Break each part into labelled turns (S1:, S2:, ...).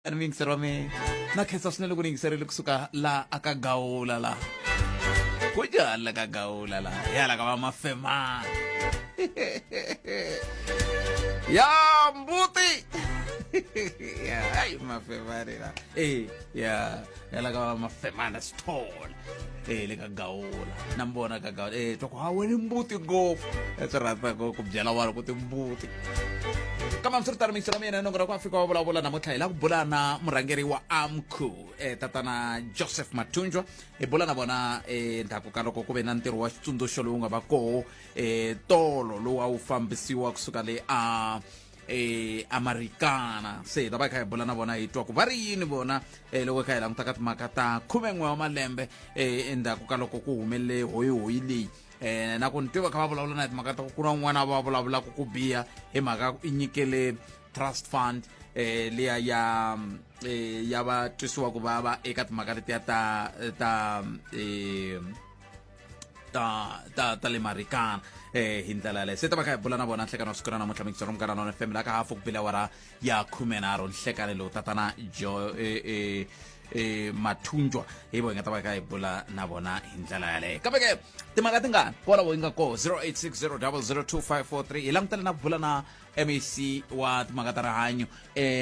S1: Ani vayingiseri wa mina na khensa swinene ku ni yingiserile kusuka la aka Gawula la ku njhani la ka Gawula la yala ka va mafemana ya mbuti ya hayi mafemana la ya yala ka va mafemana stall le ka Gawula na mbona ka Gawula twa ku ha wena mbuti ngopfu swi rhandza ku byela vanhu ku timbuti kama msirutano mixo mina nongora ku Afrika Wa Vulavula namuntlha hi la ku bula na murhangeri wa AMCU tatana Joseph Mathunjwa hi bula na vona endzhaku ka loko ku ve na ntirho wa xitsundzuxo lowu nga va koho tolo lowu a wu fambisiwa kusuka le a Marikana se hi ta va hi kha hi bula na vona hi twa ku va ri yini vona loko hi kha hi languta ka timhaka ta 11 wa malembe endzhaku ka loko ku humelele hoyihoyi leyi na ku ntivo kha va vulavula na timhaka ta ku na un'wana va vulavulaka ku biha hi mhaka i nyikele trust fund liya ya va twisiwa ku vava eka timhaka letiya ta le Marikana hi ndlela leyi se ta va kha hi bula na vona nhlekani wa siku ra namuntlha mixero munkarhi na FM la ka hafu ku bila wara ya 13 nhlekani lowu tatana Mathunjwa hi vo hi nga ta va kha hi bula na vona hi ndlela yaleyo kambe ke timhaka tingani kwalaho yi nga koho 0860002543 hi langutele na ku bula na MEC wa timhaka ta rihanyo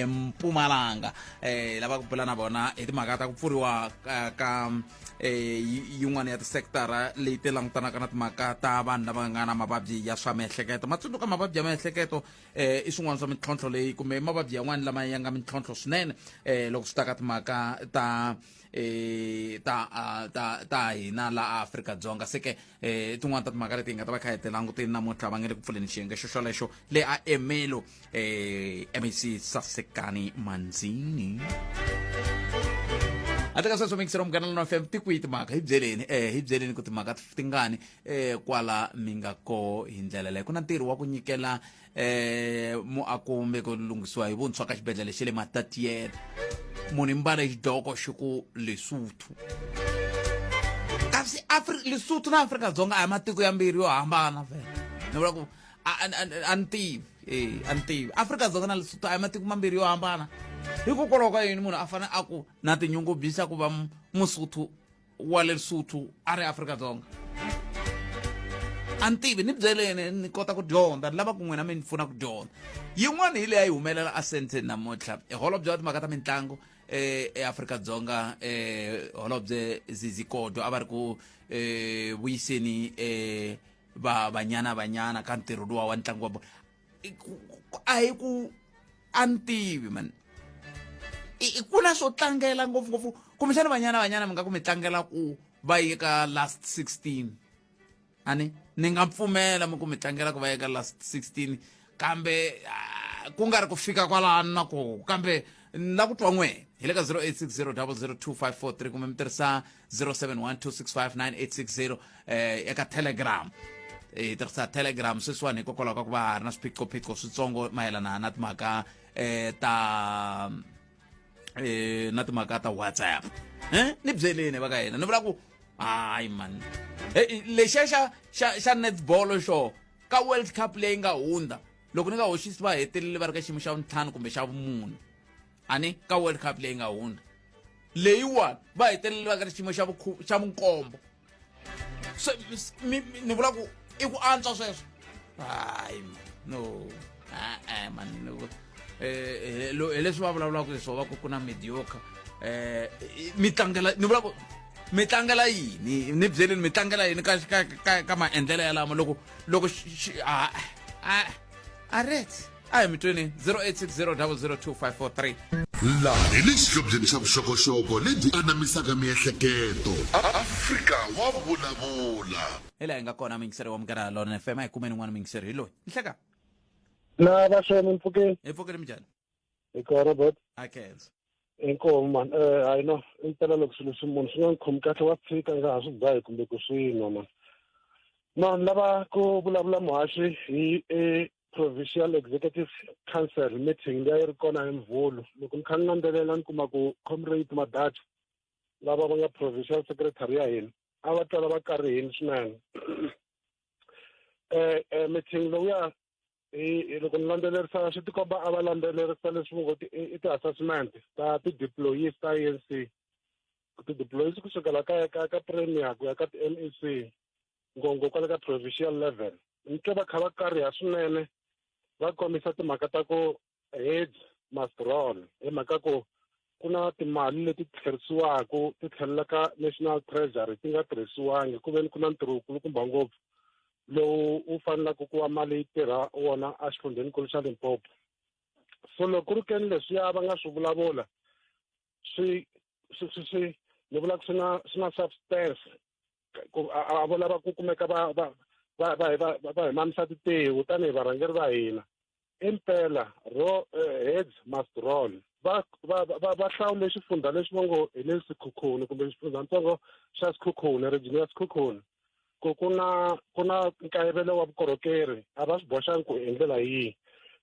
S1: Mpumalanga lava ku bula na vona hi timhaka ta ku pfuriwa ka yin'wana ya tisekitara leyi ti langutanaka na timhaka ta vanhu lava nga na mavabyi ya swa miehleketo matsundzuka mavabyi ya miehleketo i swin'wana swa mintlhontlho leyi kumbe mavabyi yan'wana lama ya nga mintlhontlho swinene loko swi ta ka timhaka ta hina la Afrika-Dzonga se ke tin'wana ta timhaka leti hi nga ta va kha hi ti languteni namuntlha va nge le ku pfuleni xiyenge xolexo le a Emelo MEC Sasekani Manzini ati ka sweswo mixero munghana na FM ti kwihi timhaka hi byeleni ku timhaka ti ngani kwala mi nga ko hi ndlela leyi ku na ntirho wa ku nyikela muakumbe ku lunghisiwa hi vuntshwa ka xibedhlele xe le Matatiyela munhu mbala xidoko xi ku Lesotho kasi Lesotho na Afrika-Dzonga a hi matiko yambirhi yo hambana vele ni vula ku antivi Afrika-Dzonga na Lesotho a hi matiko mambirhi yo hambana hikokwalaho ka yini munhu a fanele a ku na tinyungubyisa ku va Musotho wa le Lesotho a ri Afrika-Dzonga antivi ni byeleni ni kota ku dyondza ni lava ku n'wina mi ni pfuna ku dyondza yin'wana hi leyi a yi humelela a Sandton namuntlha holobye wa timhaka ta mitlangu eAfrika-Dzonga holobye Zizikodo a va ri ku vuyiseni banyana ka ntirho luwa wa ntlangu wa a hi ku antivi man ku na swo tlangela ngopfungopfu kumbexana banyana mi nga ku mi tlangela ku va yi ka last 16 ani ni nga pfumela mi ku mi tlangela ku va yi ka last 16 kambe ku nga ri ku fika kwalano na koho kambe na ku twa n'we hi le ka 0860002543 kumbe mi tirhisa 0712659860 eka Telegram hi tirhisa Telegram sweswiwani hikokwalaho ka ku va ha ri na swiphiqophiqo switsongo mayelana na timhaka na timhaka ta WhatsApp ni byeleni va ka hina ni vula ku hayi man lexiya xa netball xo ka World Cup leyi nga hundza loko ni nga hoxisi va hetelele va ri ka xiyimo xa vuntlhanu kumbe xa vumune ani ka World Cup leyi nga hundza leyiwani va hetelele va ka xiyimo xa vunkombo ni vula ku i ku antswa sweswo hayi no man hi leswi va vulavulaka hi swona va ku na mediocre mi tlangela ni vula ku mi tlangela yini ni byeleni mi tlangela yini ka maendlelo yalamo loko aret a hi mi tweni 0860002543
S2: laha hi le xihlobyeni xa vuxokoxoko lebyi anamisaka miehleketo Afrika Wa Vulavula
S1: hi laha hi nga kona mingiseri wa munghana lona FM hi kumeni n'wana mingiseri hi loyi nhleka
S3: na vaxeni mpfukeni
S1: hi pfukeni minjhani
S3: hi ka Robert
S1: a khensa
S3: inkomo man hayi no impela loko swilo swi munhu swi nga khomi kahle wa tshika nga ha swi dzahi kumbe ku swi nwa man no ni lava ku vulavula muhaxi hi Provincial Executive Council meeting leyi ri kona hi Mvulu loko ni kha ni landzelela ni kuma ku Comrade Madata lava va nga Provincial Secretary ya hina a va tala va karihini swinene meeting lowuya loko ni landzelerisa swi tikomba a va landzelerisa leswi ngo i ti-assessment ta ti-deployees ta ANC ti-deployees kusukela ka premier ku ya ka ti-MEC ngopfu kwale ka provincial level ni twa va kha va kariha swinene va kombisa timhaka ta ku heads must roll hi mhaka ku ku na timali leti tlherisiwaku ti tlhelela ka national treasury ti nga tirhisiwangi ku veni ku na ntirho wukulukumba ngopfu lowu u fanelaka ku va mali yi tirha wona a xifundzhenikulu xa Limpopo. So loko ku ri ke ni leswiya va nga swi vulavula swi ni vula ku swi na substance a vo lava ku kumeka va hi mamisa titewu tanihi varhangeri va hina impela heads must roll va hlawule xifundza lexi va ngo hi le Sekhukhune kumbe xifundzatsongo xa Sekhukhune region ya Sekhukhune ku na nkayivelo wa vukorhokeri a va swi boxangi ku hi ndlela yihi.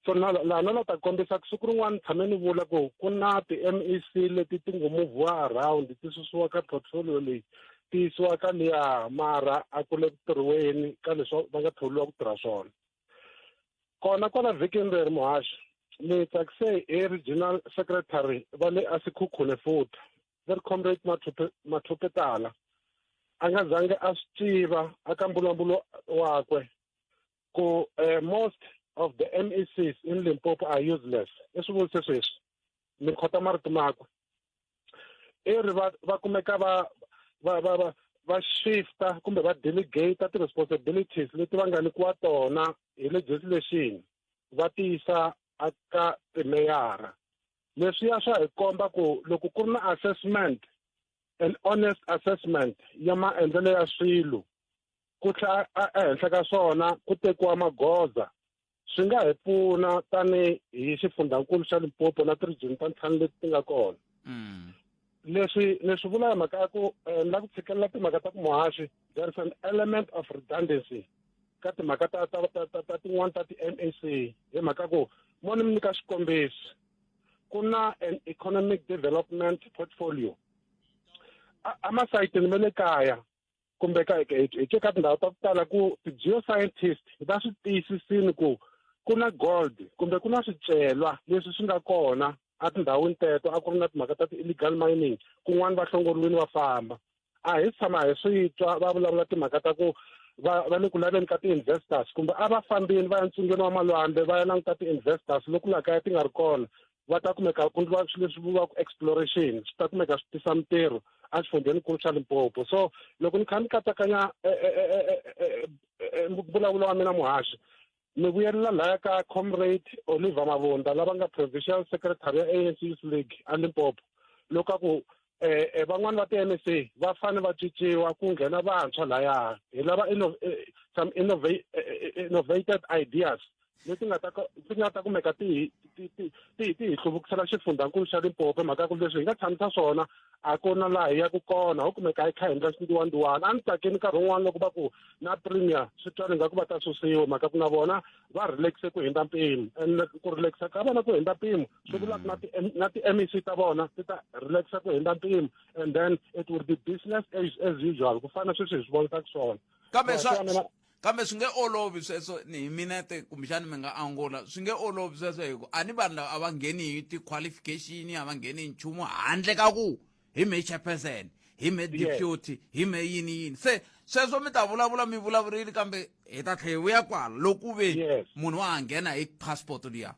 S3: So laha la ta kombisa ku siku rin'wana tshame ni vula ku na ti-MEC leti ti ngo move around ti susiwa ka portfolio leyi ti yisiwa ka liya mara a ku le ku tirhiweni ka leswi va nga thoriwa ku tirha swona. Kona kwala vhikini leri muhaxi ni tsakise hi regional secretary va le a Sekhukhune futhi very comrade Mathopetala a nga zange a swi tiva aka mbulavulo wakwe ku most of the MECs in Limpopo are useless. Leswi vurise sweswi ni khota marito makwe ri va kumeka va shifta kumbe va delegate ti-responsibilities leti va nga nyikiwa tona hi legislation va tiyisa aka timeyara. Leswiya swa hi komba ku loko ku ri na assessment an honest assessment ya maendlelo ya swilo ku tlha ehenhla ka swona ku tekiwa magoza swi nga hi pfuna tani hi xifundzankulu xa Limpopo na ti-region ta ntlhanu leti ti nga kona. Leswi vula hi mhaka ya ku na ku tshikelela timhaka ta ku muhaxi there is an element of redundancy ka timhaka ta tin'wana ta ti-MEC hi mhaka ku mo ni mi nyika xikombiso ku na an economic development portfolio a masayitini ma le kaya kumbe hi ka tindhawu ta ku tala ku ti-geoscientist va swi tiyisisini ku na gold kumbe ku na swicelwa leswi swi nga kona a tindhawini teto a ku ri na timhaka ta ti-illegal mining kun'wana va hlongoriwile va famba a hi tshama hi swi twa va vulavula timhaka ta ku va le ku laveni ka ti-investors kumbe a va fambini va ya ntsungeni wa malwandle va ya languta ti-investors loko laha kaya ti nga ri kona va ta kumeka ku endliwa swilo leswi vuriwaka exploration swi ta kumeka swi tisa mitirho a xifundzenikulu xa Limpopo. So loko ni kha ni katsakanya mbulavulo wa mina muhaxi ni vuyelela laya ka comrade Oliver Mavonda lava nga provincial secretary ya ANC Youth League a Limpopo loko a ku van'wani va ti-MEC va fane va ciciwa ku nghena vantshwa laya hi lava some innovated ideas leti nga ta kumeka ti hi hluvukisela xifundzankulu xa Limpopo mhaka ku leswi hi nga tshamisa swona a ku na laha hi ya ku kona ho kumeka hi kha hi endla swin'wana a ni tsakeni nkarhi wun'wana loko va ku na premier swi twani nga ku va ta susiwa mhaka ku na vona va relaxe ku hindza mpimo and ku relaxa ka vona ku hindza mpimo swi vula ku na ti-MEC ta vona ti ta relaxa ku hindza mpimo and then it will be business as usual ku fana sweswi hi swi vonisaka swona
S1: kambe swi nge olovi sweswo ni hi minete kumbexani mi nga angula swi nge olovi sweswo hi ku a ni vanhu lava a va ngheni hi ti-qualification a va ngheni hi nchumu handle ka ku hi me chairperson hi me deputy hi me yini se sweswo mi ta vulavula mi vulavurile kambe hi ta tlhe hi vuya kwala loko ve munhu wa ha nghena hi passport liya.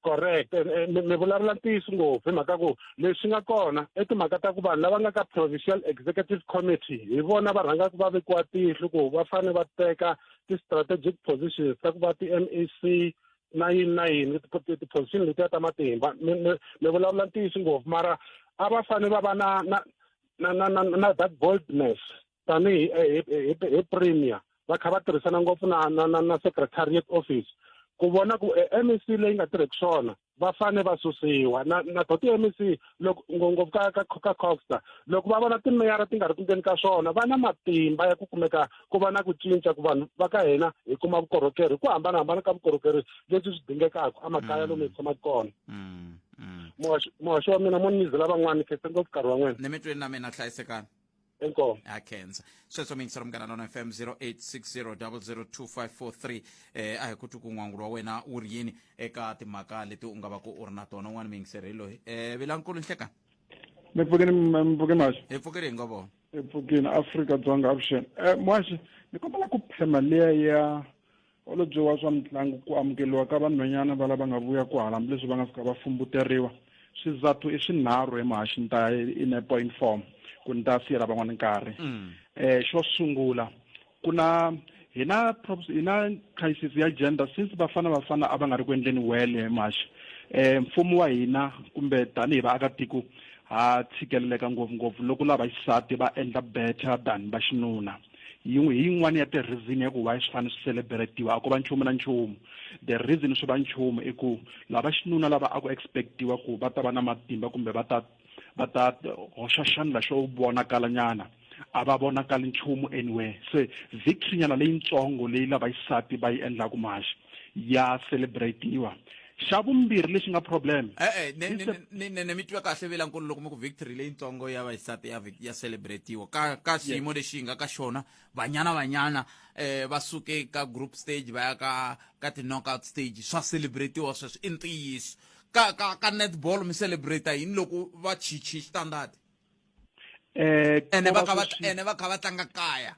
S3: Correct. Mi vulavula ntiyiso ngopfu hi mhaka ku leswi nga kona i timhaka ta ku vanhu lava nga ka provincial executive committee hi vona va rhangaka va vekiwa tihlo ku va fanele va teka ti-strategic positions ta ku va ti-MEC na yini ti-position letiya ta matimba. Mi vulavula ntiyiso ngopfu mara a va fanele va va na that boldness tanihi hi premier va kha va tirhisana ngopfu na secretariat office ku vona ku MEC leyi nga tirheki swona va fane va susiwa na to ti-MEC loko ngopfu ka Coxta loko va vona timeyara ti nga ri ku endleni ka swona va na matimba ya ku kumeka ku va na ku cinca ku vanhu va ka hina hi kuma vukorhokeri ku hambanahambana ka vukorhokeri leswi swi dingekaka emakaya lomu hi tshamaka kona. Muhaxi wa mina mo ni mizela van'wani khese ngopfu nkarhi wa n'wena
S1: ni mi tweni na mina hlayisekani.
S3: enkomo
S1: akhensa sweswo mingisela umngana lona FM 0860002543 a hi kuti ku n'wangulo wa wena u ri yini eka timhaka leti u nga va ku u ri na tona un'wana mingiseri loyi vilankulu nhlekani
S4: Mpfukeni Mashi.
S1: hi pfukile hi ngovo
S4: Mpfukeni Afrika Dzonga avuxeni. Mashi ni kombela ku phema liya ya holobye wa swa mitlangu ku amukeliwa ka vanhwanyana va lava nga vuya ku hala leswi va nga fika va fumbuteriwa. Swizato i swinharhu Mashi ni ta in a point form ku ni ta siyela van'wana nkarhi. Xo sungula ku na hina crisis ya gender since bafana a va nga ri ku endleni wele Mashi. Mfumo wa hina kumbe tanihi vaakatiko ha tshikeleleka ngopfungopfu loko lava xisati va endla better than va xinuna yin'wana ya ti-reason ya ku why swi fanele swi celebratiwa a ku va nchumu na nchumu the reason swi va nchumu i ku lava xinuna lava a ku expectiwa ku va ta va na matimba kumbe va ta hoxa xandla xo vonakala nyana a va vonakali nchumu anyway se victory nyana leyitsongo leyi lava xisati va yi endlaku Mashi ya celebratiwa xa vumbirhi lexi nga problem
S1: ne mi twa kahle vilankulu loko mi ku victory leyitsongo ya vaxisati ya celebratiwa ka xiyimo lexi hi nga ka xona vanyana va suke ka group stage va ya ka ti-knockout stage swa celebratiwa sweswo i ntiyiso ka netball mi celebrata yini loko va chichi standard ene va kha va tlanga kaya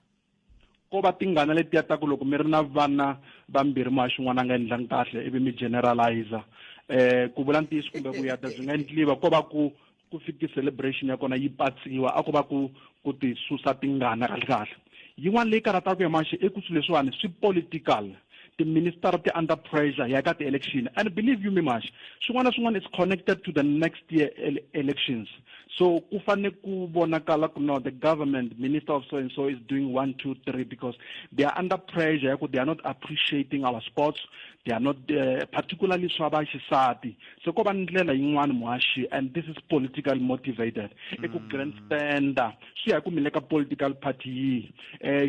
S4: ko va tingana letiya ta ku loko mi ri na vana vambirhi Mashi n'wana a nga endlangi kahle ivi mi generalizer ku vula ntiyiso kumbe ku yata byi nga endliwa ko va ku fiki celebration ya kona yi patsiwa a ko va ku ti susa tingana kahle yin'wana leyi karataku ya Mashi i ku swilo leswiwani swi political ti-minister ti under pressure ya ka ti-election and believe you me Mashi swin'wana na swin'wana is connected to the next year elections so ku fanele ku vonakala ku no the government minister of so and so is doing 1 2 3 because they are under pressure they are not appreciating our sports they are not particularly swa va xisati so ko va ndlela yin'wana Mashi and this is politically motivated ku grandstanda swi ya ku mileka political party yi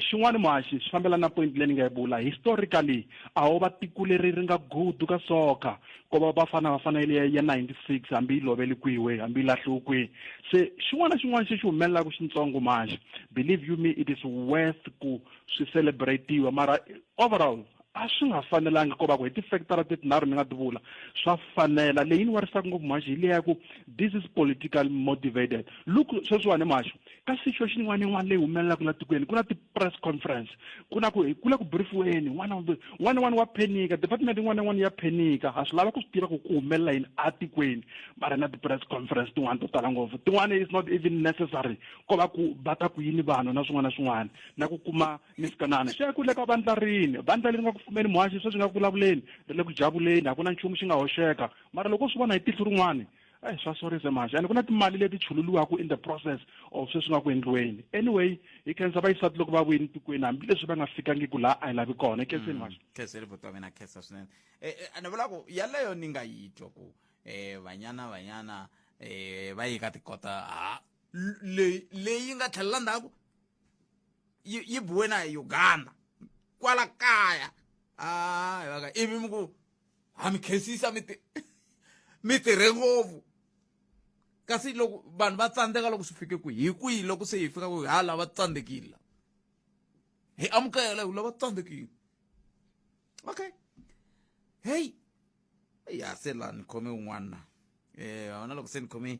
S4: xin'wana Mashi swi fambelana na point leyi ni nga yi bula historically a ho va tikuleri ri nga gudu ka soccer ko va bafana ya 96 hambi yi lovele kwiwe hambi yi lahliwe kwihi se xin'wana na xin'wana xi humelelaku xintsongo Mashi believe you me it is worth ku swi celebratiwa mara overall a swi nga fanelanga ko va ku hi ti-factora tinharhu ni nga ti vula swa fanela leyi ni warisaka ngopfu Mashi hi leya ku this is politically motivated look sweswiwani Mashi ka situation yin'wana leyi humelelaka la tikweni ku na ti-press conference ku le ku briefiweni n'wana wa phenika department yin'wana ya phenika a swi lava ku swi tiva ku humelela yini a tikweni mara na ti-press conference tin'wana to tala ngopfu tin'wana is not even necessary ko va ku va ta ku yini vanhu na swin'wana na ku kuma misikanana swi ya ku le ka vandla leri nga ku fumeni Mashi sweswi nga ku vulavuleni ri le ku jabuleni a ku na nchumu xi nga hoxeka mara loko swi vona hi tihlo rin'wana swa sorise Mashi and ku na timali leti chululuwaku in the process of sweswi nga ku endliweni anyway hi khensa vayisati loko va vuyini tikweni hambileswi va nga fikangiku laha a hi lavi kona khenseni Mashi
S1: khenseni vuto wa mina khensa swinene ni vula ku yaleyo ni nga yi twa ku vanyana va yi ka tikota leyi nga tlhelela ndzhaku yi buwe na hi Uganda kwala kaya ivi mi ku ha mi khensisa mi tirhe ngopfu kasi loko vanhu va tsandzeka loko swi fike kwihi loko se hi fika ku lava tsandzekile hi amukela hi lava tsandzekile okay hey ya se la ni khome un'wana wona loko se ni khome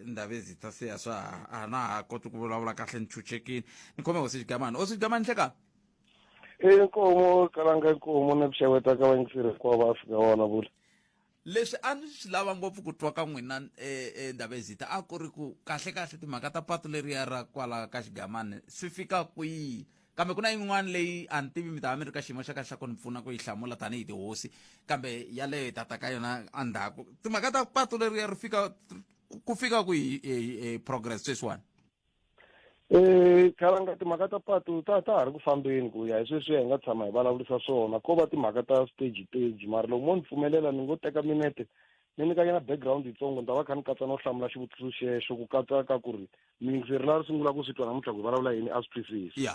S1: ndhavezita se ya swa a na ha koti ku vulavula kahle ni chuchekile ni khome Osigamani nhleka
S3: inkomo kalanga inkomo na ku xeweta ka vayingiseri kwa va Afrika Wa Vulavula
S1: leswi a ni swi lava ngopfu ku twa ka n'wina ndhavezita a ku ri ku kahle timhaka ta patu leriya ra kwala ka Xigamani swi fika kwihi kambe ku na yin'wana leyi a ni tivi mi ta va mi ri ka xiyimo xa kahle xa ku ni pfuna ku yi hlamula tanihi tihosi kambe yaleyo hi tata ka yona endzhaku timhaka ta patu leriya ku fika kwihi progress sweswiwani
S3: kalanga timhaka ta patu ta ha ri ku fambeni ku ya hi sweswi hi nga tshama hi vulavurisa swona ko va timhaka ta stage mara loko mo ni pfumelela ni ngo teka minete ni nyika yena background yitsongo ni ta va kha ni katsa no hlamula xivutiso xexo ku katsa ka ku ri miyingiseri la ri sungula ku swi twa namuntlha ku hi vulavula yini a swi twisisi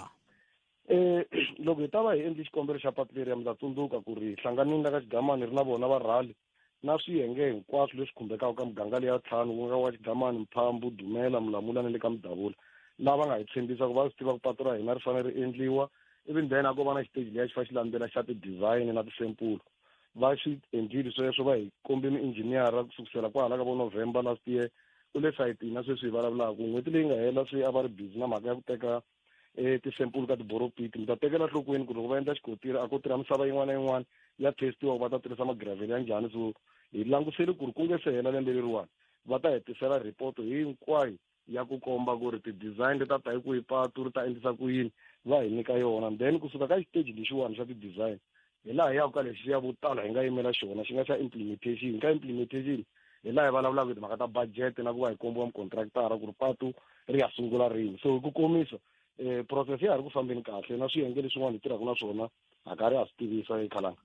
S3: loko hi ta va hi endli xikombelo xa patu leri mi ta tsundzuka ku ri hlanganini la ka Xigamani ri na vona va rhali na swiyenge hinkwaswo leswi khumbekaka ka muganga leyi ya ntlhanu ku nga wa Xigamani Mphambu Dumela Mulamula na le ka Mudavula lava nga hi tshembisa ku va swi tiva ku patu ra hina ri fanele ri endliwa even then a ko va na xiteji leya xi fa xi landzela xa ti-design na tisempulo va swi endlile sweswo va hi kombe mi-enjiniyara kusukisela kwahala ka vo November last year u le sayitini na sweswi hi vulavulaka n'hweti leyi nga hela swi a va ri busy na mhaka ya ku teka tisempulo ka tiboropiti mi ta tekela nhlokweni ku loko va endla xikotiri a ko tirha misava yin'wana na yin'wana ya testiwa ku va ta tirhisa magraveli ya njhani so hi langusele ku ri ku nge se hela lembe leriwani va ta hetisela report hinkwayo ya ku komba ku ri ti-design leta ta hi ku hi patu ri ta endlisa ku yini va hi nyika yona then kusuka ka xiteji lexiwani xa ti-design hi laha hi yaku ka lexi ya vo tala hi nga yimela xona xi nga xa implementation ka implementation hi laha hi vulavulaka hi timhaka ta budget na ku va hi kombiwa mucontractara ku ri patu ri ya sungula rini so hi ku komisa process ya ha ri ku fambeni kahle na swiyenge leswin'wana hi tirhaka na swona ha karhi ha swi tivisa ekhalanga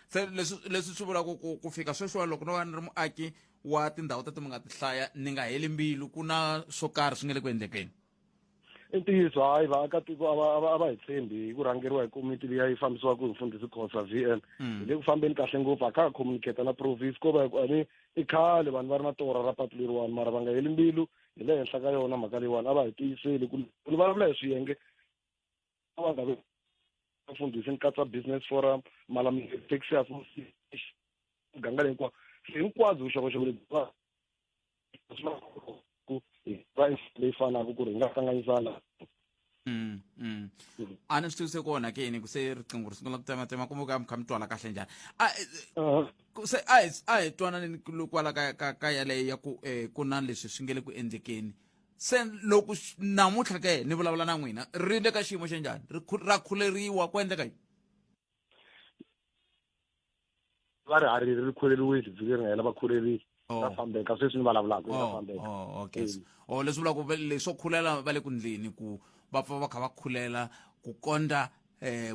S1: se leswi swi vulaka ku fika sweswiwani loko no va ni ri muaki wa tindhawu ta mi nga ti hlaya ni nga heli mbilu ku na swo karhi swi nga le ku endlekeni
S3: i ntiyiso hayi vaakatiko a va hi tshembi hi ku rhangeriwa hi komiti leyi yi fambisiwaka hi mfundhisi khosa VN hi le ku fambeni kahle ngopfu a kha ha communicate na province ko va hi ku ani i khale vanhu va ri na torha ra patu leriwani mara va nga heli mbilu hi le henhla ka yona mhaka leyiwani a va hi tiyiseli ku ni vulavula hi swiyenge va nga ve mfundhisi ni katsa business forum malamisi taxi association muganga leyi hinkwabyo vuxokoxoko lebyi va leyi fanaka ku ri hi nga hlanganisana
S1: a ni swi tivise kona ke ni ku se riqingho ri sungula ku tsematema kumbe ka mi kha mi twala kahle njhani se a hi twananeni kwala ka yaleyo ya ku ku na leswi swi nge le ku endlekeni se loko namuntlha ke ni vulavula na n'wina ri le ka xiyimo xa njhani ra khuleriwa ku endleka yini
S3: va ri hariri ri khuleriwile vhiki ri nga hela va khulerile ra fambeka sweswi ni vulavulaka ra fambeka
S1: okay leswi vulaka leswo khulela va le ku ndleni ku va pfa va kha va khulela ku kondla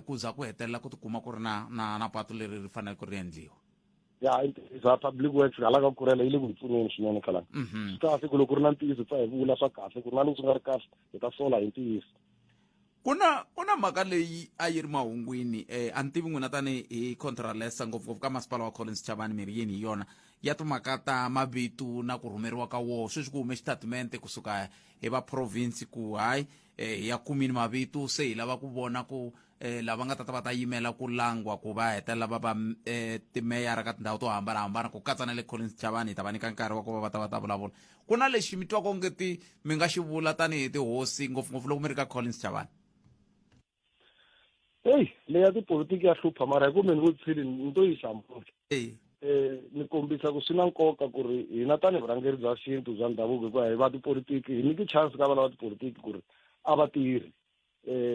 S1: ku za ku hetelela ku tikuma ku ri na patu leri ri fanele ku ri endliwa
S3: ya za public works hala ka kurela yi le ku hi pfuneni swinene khalanga swi kahle ku loko ku ri na ntiyiso pfa hi vula swa kahle ku ri na loko swi nga ri kahle hi ta sola hi ntiyiso
S1: ku na mhaka leyi a yi ri mahungwini a ni tivi n'wina tani hi contralesa ngopfungopfu ka masipala wa Collins Chavani mirhi yini hi yona ya timhaka ta mavitu na ku rhumeriwa ka wo sweswi ku hume xitatimende kusuka hi va province ku hayi ya kumini mavitu se hi lava ku vona ku lava nga ta va ta yimela ku langwa ku va hetelela va va timeyara ka tindhawu to hambanahambana ku katsa na le Collins Chavani hi ta va nyika nkarhi wa ku va ta vulavula ku na lexi mi twaka ongeti mi nga xi vula tanihi tihosi ngopfungopfu loko mi ri ka Collins Chavani
S3: leyi ya tipolitiki ya hlupha mara hi ku mi ni vutisile ni to yi hlamula ni kombisa ku swi na nkoka ku ri hina tanihi vurhangeri bya xintu bya ndhavuko hikuva hi va tipolitiki hi nyiki chance ka vana va tipolitiki ku ri a va tirhi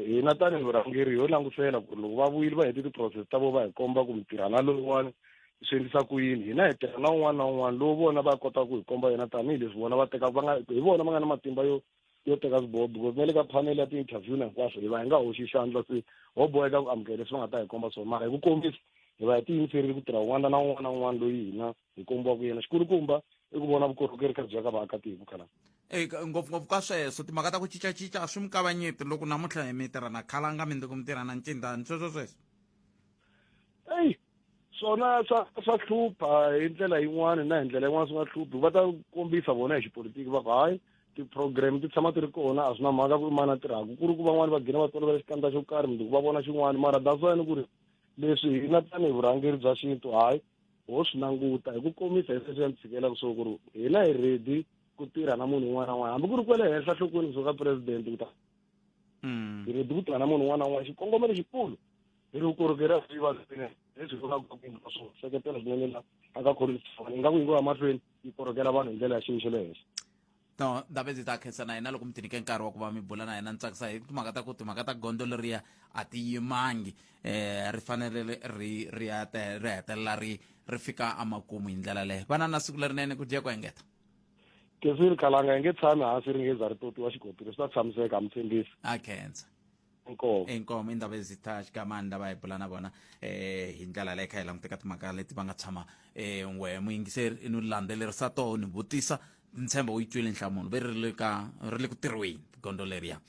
S3: hina tanihi vurhangeri ho langutisela ku ri loko va vuyile va heti tiprocess ta vo va hi komba ku mi tirha na lowun'wana swi endlisa ku yini hina hi tirha na un'wana na un'wana lowu vona va kota ku hi komba yena tanihileswi vona va teka hi vona va nga na matimba yo teka swiboho because na le ka panel ya ti-interview na hinkwaswo hi va hi nga hoxi xandla se ho boheka ku amukela leswi va nga ta hi komba swona mara hi ku kombisa hi va hi tiyimiserile ku tirha un'wana na un'wana na un'wana loyi hina hi kombiwaka yena xikulukumba i ku vona vukorhokeri ka bya ka vaakatiko khalanga
S1: ngopfungopfu ka sweswo timhaka ta ku cincacinca a swi mi kavanyeti loko namuntlha mi tirha na khalanga mi ndzi mi tirha na ncindani sweswo
S3: swona swa hlupha hi ndlela yin'wana na hi ndlela yin'wana swi nga hluphi va ta kombisa vona hi xipolitiki va ku hayi ti-program ti tshama ti ri kona a swi na mhaka ku mana tirhaka ku ri ku van'wani va gina va tolovela xikandza xo karhi mundzuku va vona xin'wana mara daswani ku ri leswi hina tanihi vurhangeri bya xintu hayi ho swi languta hi ku komisa hi sweswi ya ni tshikelaka so ku ri hina hi ready ku tirha na munhu un'wana na un'wana hambi ku ri kwele henhla nhlokweni kusuka president ku ta hi ready ku tirha na munhu un'wana na un'wana xikongomelo xikulu hi ri vukorhokeri a swi va swinene leswi vonaka ku swo seketela swinene la aka khorisana ingaku hi ngo ya mahlweni yi korhokela vanhu hi ndlela ya xiyimo xa le henhla
S1: no ndave ndzi ta khensa na hina loko mi tinike nkarhi wa ku va mi bula na hina ni tsakisa hi timhaka ta ku timhaka ta gondo leriya a ti yimangi ri fanele ri hetelela ri fika amakumu hi ndlela leyo vana na siku lerinene ku dya ku engeta
S3: ke swi ri khalanga hi nge tshami hansi ri nge za ri totiwa xikotiri swi ta tshamiseka mi tshembisi
S1: a khensa inkomo i ndava zita xikamani lava hi bula na vona hi ndlela leyi kha hi languteka timhaka leti va nga tshama n'we muyingiseri i ni landzelerisa toho ni vutisa ntshemba u yi twile nhlamulo ve ri le ku tirhweni gondo leriya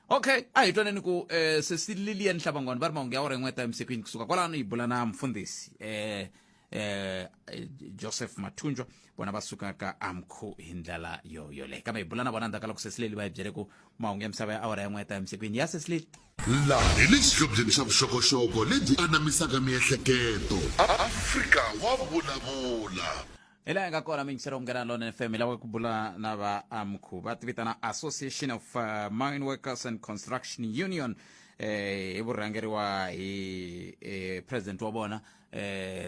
S1: okay a hi twaneni ku se si lilian hlabangwani va ri mahungu ya wona n'weta emisikwini kusuka kwalano hi bula na mfundhisi Joseph Mathunjwa bona va suka ka AMCU hi ndlela yoyoleyo kambe hi bula na vona ndzhaku ka loko Sesileli va hi byele ku mahungu ya misava ya awara yan'we ya ta emisikwini ya Sesileli
S2: laha hi le xihlobyeni xa vuxokoxoko lebyi anamisaka miehleketo Afrika wa vulavula
S1: hi laha hi nga kona mingisero nghena lona FM lava ku bula na va AMCU va tivitana Association of Mine Workers and Construction Union hi vurhangeriwa hi president wa vona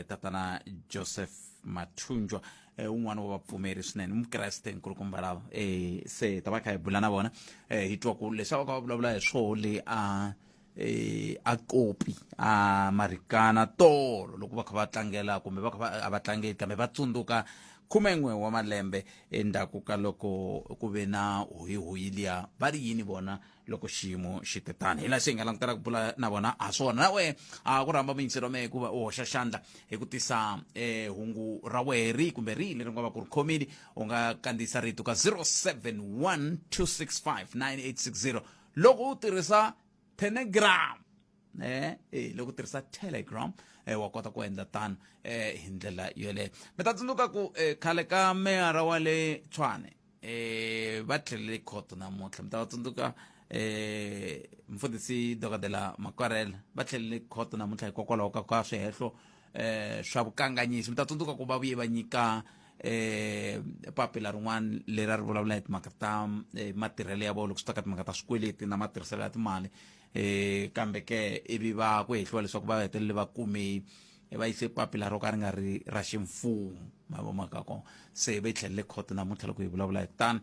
S1: tatana Joseph Mathunjwa un'wana wa vapfumeri swinene mukreste nkulukumba lava se ta va kha hi bula na vona hi twa ku leswi va ka va vulavula hi swona le a kopi a Marikana tolo loko va kha va tlangela kumbe va kha va tlangeli kambe va tsundzuka 11 wa malembe endzhaku ka loko ku ve na huyi liya va ri yini vona loko xiyimo xi tetani hi laha xi nga langutela ku bula na vona a swona na we a ku rhamba mingisero me hikuva u hoxa xandla hi ku tisa hungu ra wehe kumbe ri leri nga va ku ri khomile u nga kandziyisa rito ka 0712659860 loko u tirhisa Telegram loko u tirhisa Telegram wa kota ku endla tano hi ndlela yole mi ta tsundzuka ku khale ka meyara wa le Tshwane va tlhelele khoto namuntlha mi ta va tsundzuka mfundhisi Dokodela Makwarela va tlhelele khoto namuntlha hikokwalaho ka swihehlo swa vukanganyisi mi ta tsundzuka ku va vuye va nyika papila rin'wana leri ri vulavula hi timhaka ta matirhelo ya vona loko swi ta ka timhaka ta swikweleti na matirhiselo ya timali kambe ke ivi va ku hehliwa leswaku va hetelele va kume va yise papila ro ka ri nga ri ra ximfumo mavomaka ko se va tlhelele khoto namuntlha loko hi vulavula hi tani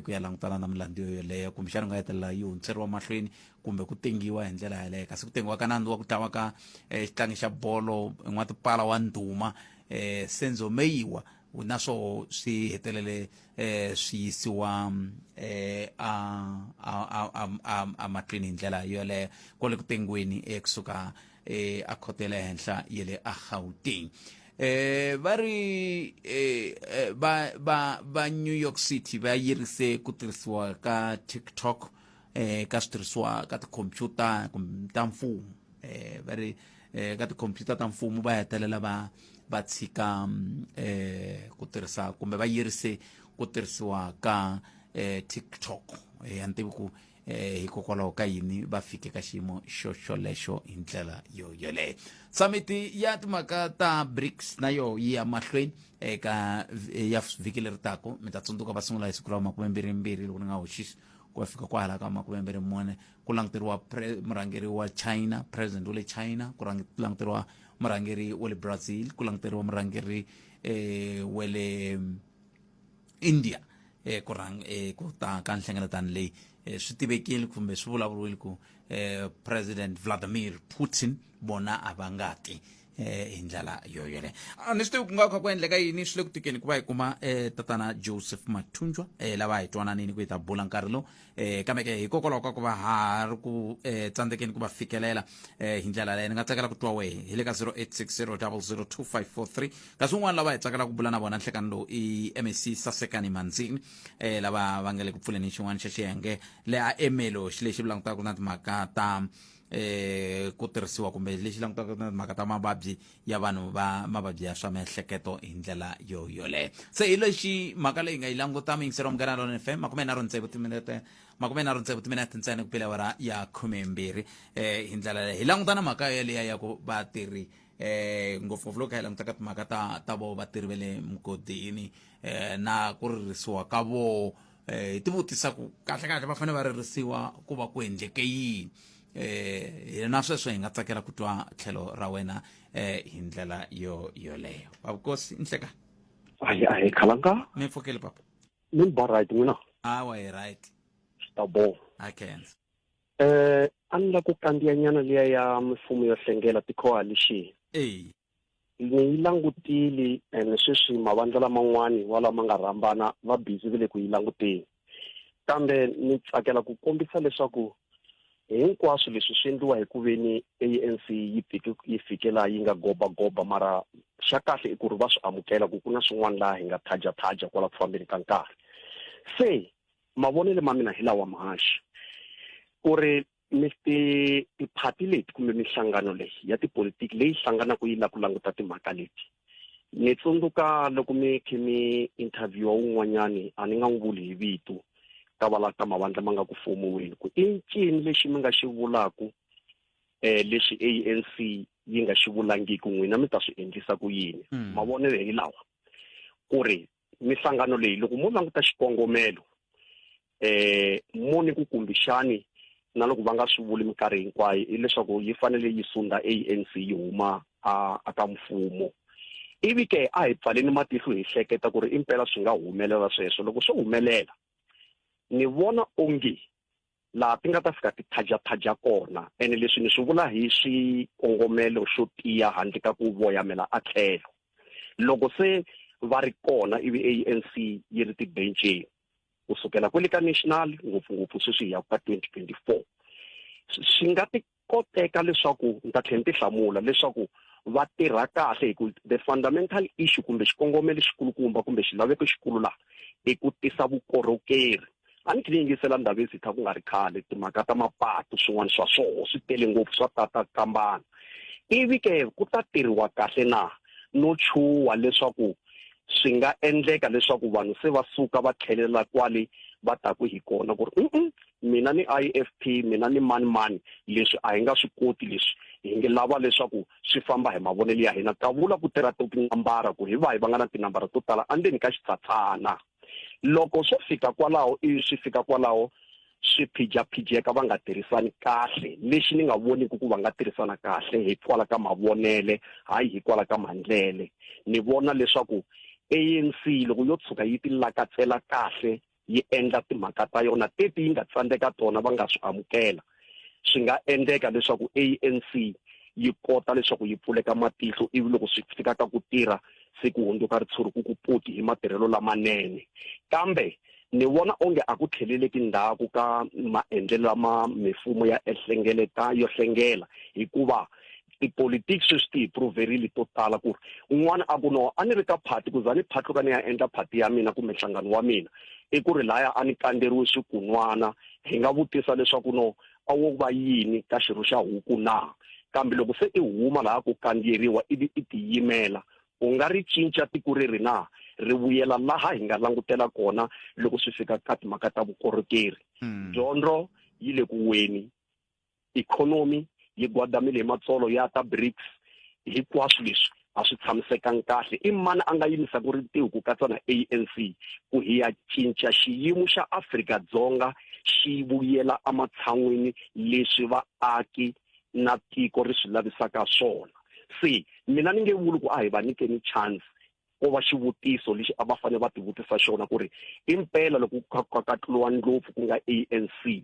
S1: ku ya langutana na milandzu yoleyo kumbe xana nga hetelela yi hundzeriwa mahlweni kumbe ku tengiwa hi ndlela yaleyo kasi ku tengiwa ka nandzu wa ku tlawa ka xitlangi xa bolo n'watipala wa ndhuma Senzo Meyiwa naswo swi hetelele swi yisiwa a mahlweni hi ndlela yoleyo kwale ku tengweni kusuka a khotela henhla yele a Gauteng va ri ba New York City va yirise ku tirhisiwa ka TikTok ka switirhisiwa ka tikhompyuta ta mfumo va ri ka tikhompyuta ta mfumo va hetelela va tshika ku tirhisa kumbe va yirise ku tirhisiwa ka TikTok ya ntivi ku hikokwalaho ka yini va fike ka xiyimo xolexo hi ndlela yoleyo summit ya timhaka ta BRICS na yo yi ya mahlweni eka ya vhiki leri tako mi ta tsundzuka va sungula hi siku ra 22 loko ni nga hoxisi ku fika kwahala ka 24 ku languteriwa murhangeri wa China president wa le China ku languteriwa murhangeri wa le Brazil ku languteriwa murhangeri wa le India ku ta ka nhlengeletano leyi swi tivekile kumbe swi vulavuriwile ku president Vladimir Putin bona a va ngati hi ndlela yoyole a ni swi tivi ku nga kha ku endleka yini swi le ku tikeni ku va hi kuma tatana Joseph Mathunjwa lava hi twananini ku hi ta bula nkarhi lowu kambe ke hikokwalaho ka ku va ha ri ku tsandzekeni ku va fikelela hi ndlela leyi ni nga tsakela ku twa wehe hi le ka 0860002543 kasi un'wana lava hi tsakela ku bula na vona nhlekani lowu i MEC Sasekani Manzini lava va nga le ku pfuleni xin'wana xa xiyenge le a Emelo xi lexi vulangutaka na timhaka ta ku tirhisiwa kumbe lexi langutaka na timhaka ta mavabyi ya vanhu va mavabyi ya swa miehleketo hi ndlela yoleyo se hi lexi mhaka leyi nga yi languta mingisero Munghana Lonene FM 36 timinete ntsena ku pela awara ya 12 hi ndlela leyi hi langutana mhaka yaleya ya ku vatirhi ngopfungopfu loko hi langutaka timhaka ta vo vatirhi va le mugodini na ku ririsiwa ka vo hi tivutisa ku kahle va fanele va ririsiwa ku va ku endleke yini na sweswo hi nga tsakela ku twa tlhelo ra wena hi ndlela yoleyo babukosi inhleka
S3: ayi khalanga
S1: mi pfukile papa
S3: mi ba right n'wina
S1: awa hi right
S3: stabo
S1: I can
S3: a ni la ku kandziyanyana liya ya mifumo yo hlengela ti-coalition ni yi langutile and sweswi mavandla laman'wani wala ma nga rhambana va busy vele ku yi languteni kambe ni tsakela ku kombisa leswaku hinkwaswo leswi swi endliwa hi ku veni ANC yi fikela yi nga goba mara xa kahle i ku ri va swi amukela ku ku na swin'wana laha hi nga thaja kwala ku fambeni ka nkarhi se mavonelo ma mina hi lawa mahaxi ku ri tiphati leti kumbe mihlangano leyi ya tipolitiki leyi hlanganaka yi la ku languta timhaka leti
S5: ni tsundzuka loko mi khe mi interviewa wun'wanyani a ni nga n'wi vuli hi vito ka vala ka mavandla ma nga ku fumiweni ku i ncini lexi mi nga xi vulaku lexi ANC yi nga xi vulangiki n'wina mi ta swi endlisa ku yini mavonelo hi lawa ku ri mihlangano leyi loko mo languta xikongomelo moni ku kumbixani na loko va nga swi vuli minkarhi hinkwayo hileswaku yi fanele yi sunda ANC yi huma aka mfumo ivi ke a hi pfaleni matihlo hi hleketa ku ri impela swi nga humelela sweswo loko swi humelela ni vona onge laha ti nga ta fika ti phajaphaja kona ene leswi ni swi vula hi swikongomelo xo tiya handle ka ku voyamela a tlhelo loko se va ri kona ivi ANC yi ri tibenceni kusukela kwele ka national ngopfungopfu sweswi hi ya ka 2024 swi nga ti koteka leswaku ni ta tlhela ni ti hlamula leswaku va tirha kahle hi ku the fundamental issue kumbe xikongomelo xikulukumba kumbe xilaveko xikulu laha i ku tisa vukorhokeri a ni yingisela ndhawu ta ku nga ri khale timhaka ta mapatu swin'wana swa swoho swi tele ngopfu swa tata kambana ivi ke ku ta tirhiwa kahle na no chuwa leswaku swi nga endleka leswaku vanhu se va suka va tlhelela kwale va taku hi kona ku ri mina ni IFP mina ni mani leswi a hi nga swi koti leswi hi nge lava leswaku swi famba hi mavonelo ya hina ta vula ku tirha tinambara ku hi va nga na tinambara to tala andzeni ka xitsatsana loko swo fika kwalaho swi fika kwalaho swi phijeka va nga tirhisani kahle lexi ni nga voni ku va nga tirhisana kahle hi kwala ka mavonele hayi hi kwala ka mandlele ni vona leswaku ANC loko yo tshuka yi ti lakatsela kahle yi endla timhaka ta yona teti yi nga tsandzeka tona va nga swi amukela swi nga endleka leswaku ANC yi kota leswaku yi pfuleka matihlo ivi loko swi fika ka ku tirha se ku hundzuka ritshuri ku puti hi matirhelo lamanene kambe ni vona onge a ku tlheleleki ndhaku ka maendlelo lama mifumo ya yo hlengela hikuva tipolitics swi ti proverile to tala ku un'wana a ku no a ni ri ka phati ku za ni phatluka ni ya endla phati ya mina kumbe nhlangano wa mina i ku ri laya a ni kanderiwe swikun'wana hi nga vutisa leswaku no a wo va yini ka xirho xa huku na kambe loko se i huma laha ku kandziyeriwa ivi i tiyimela u nga ri cinca tiko ri na ri vuyela laha hi nga langutela kona loko swi fika ka timhaka ta vukorhokeri dyondzo yi le ku weni economy yi gwadamile hi matsolo ya ta BRICS hinkwaswo leswi a swi tshamisekanga kahle i mani a nga yimisa ku rintiho ku katsa na ANC ku hi ya cinca xiyimo xa Afrika-Dzonga xi vuyela ematshan'wini leswi vaaki na tiko ri swi lavisaka swona se mina ni nge vuli ku a hi va nyikeni chance ko va xivutiso lexi a va fanele va ti vutisa xona ku ri impela loko ku katluwa ndlopfu ku nga ANC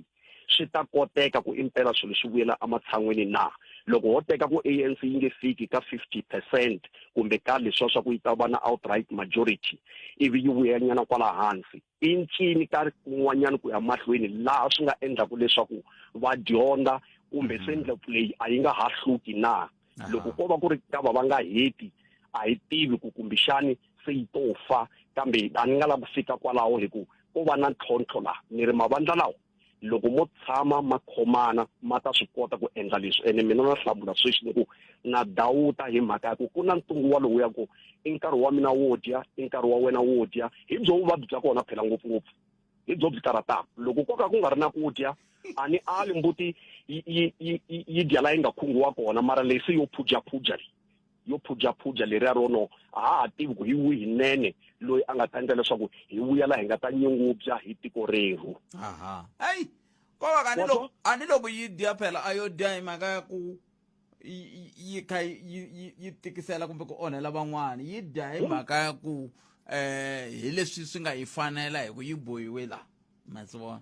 S5: swi ta koteka ku impela swilo swi vuyela ematshan'wini na loko ho teka ku ANC yi nge fiki ka 50% kumbe ka leswa swa ku yi ta va na outright majority ivi yi vuyanyana kwala hansi i ncini ka kun'wanyana ku ya mahlweni laha swi nga endlaku leswaku va dyondza kumbe se ndlopfu leyi a yi nga ha hluki na loko ko va ku ri ka va nga heti a hi tivi ku kumbixani se yi to fa kambe a ni nga la ku fika kwalaho hi ku ko va na ntlhontlho laha ni ri mavandla lawa loko mo tshama makhomana ma ta swi kota ku endla leswi ene mina na hlamula sweswi ni ku na dawuta hi mhaka ya ku ku na ntungu wa lowu ya ku i nkarhi wa mina wo dya i nkarhi wa wena wo dya hi byo vuvabyi bya kona phela ngopfungopfu hi byo byi karataka loko ko ka ku nga ri na ku dya a ni ali mbuti yi dya la yi nga khunguwa kona mara leyi se yo phujaphuja leriya rono a ha tivi ku hi wihi nene loyi a nga ta endla leswaku hi vuyela hi nga ta nyungubya hi tiko reru
S1: hayi ko va a ni loko yi dya phela a yo dya hi mhaka ya ku yi kha yi tikisela kumbe ku onhela van'wana yi dya hi mhaka ya ku hi leswi swi nga yi fanela hi ku yi bohiwe la masivona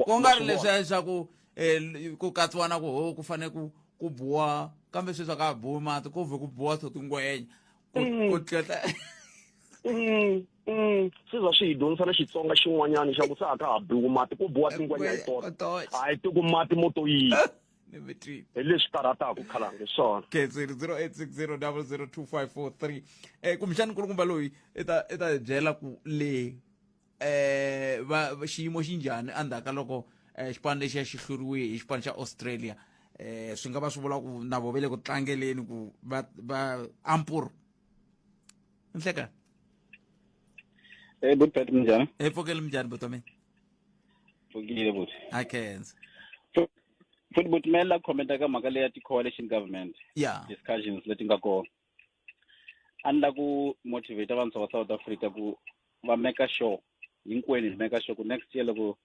S1: ku nga ri leswiya swa ku katsiwa na ku ku fanele ku buwa kambe sweswi ka bohi mati ku vhe ku buwa tingwenya ku tletla
S5: swi za swi hi dyondzisa na Xitsonga xin'wanyana xa ku sa ka ha biwi mati ku buwa tingwenya hi tona a hi tiku mati mo to yini hi leswi karataku khalange swona
S1: khetseri 0860002543 kumbexani nkulukumba loyi i ta byela ku le xiyimo xi njhani endzhaku ka loko xipano lexiya xi hluriwe hi xipano xa Australia swi nga va swi vula ku na vo ve le ku tlangeleni ku va ampur Nhleka.
S6: But njani?
S1: Pfukile mjani butome?
S6: Pfukile but.
S1: I can.
S6: Futhi but mela comment ka mhaka leya ti-coalition government.
S1: Yeah.
S6: Discussions leti nga kona. A ni la ku motivate vantshwa va South Africa ku va make sure hinkwenu make sure ku next year loko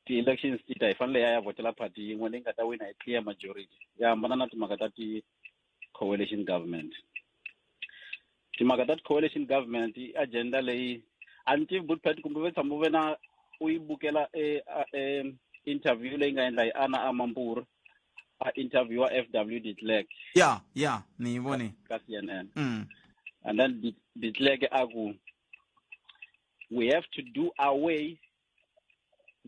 S6: ti-elections ti ta hi fanele ya votela party yin'we leyi nga ta wina hi clear majority ya hambana na timhaka ta ti-coalition government. Timhaka ta ti-coalition government i agenda leyi a ni tivi Bullpet kumbe ve tshama ve na u yi bukela interview leyi nga endla hi Ana Amampuru a interview wa FW de Klerk.
S1: Yeah, ni vone.
S6: Ka CNN. And then de Klerk aku we have to do away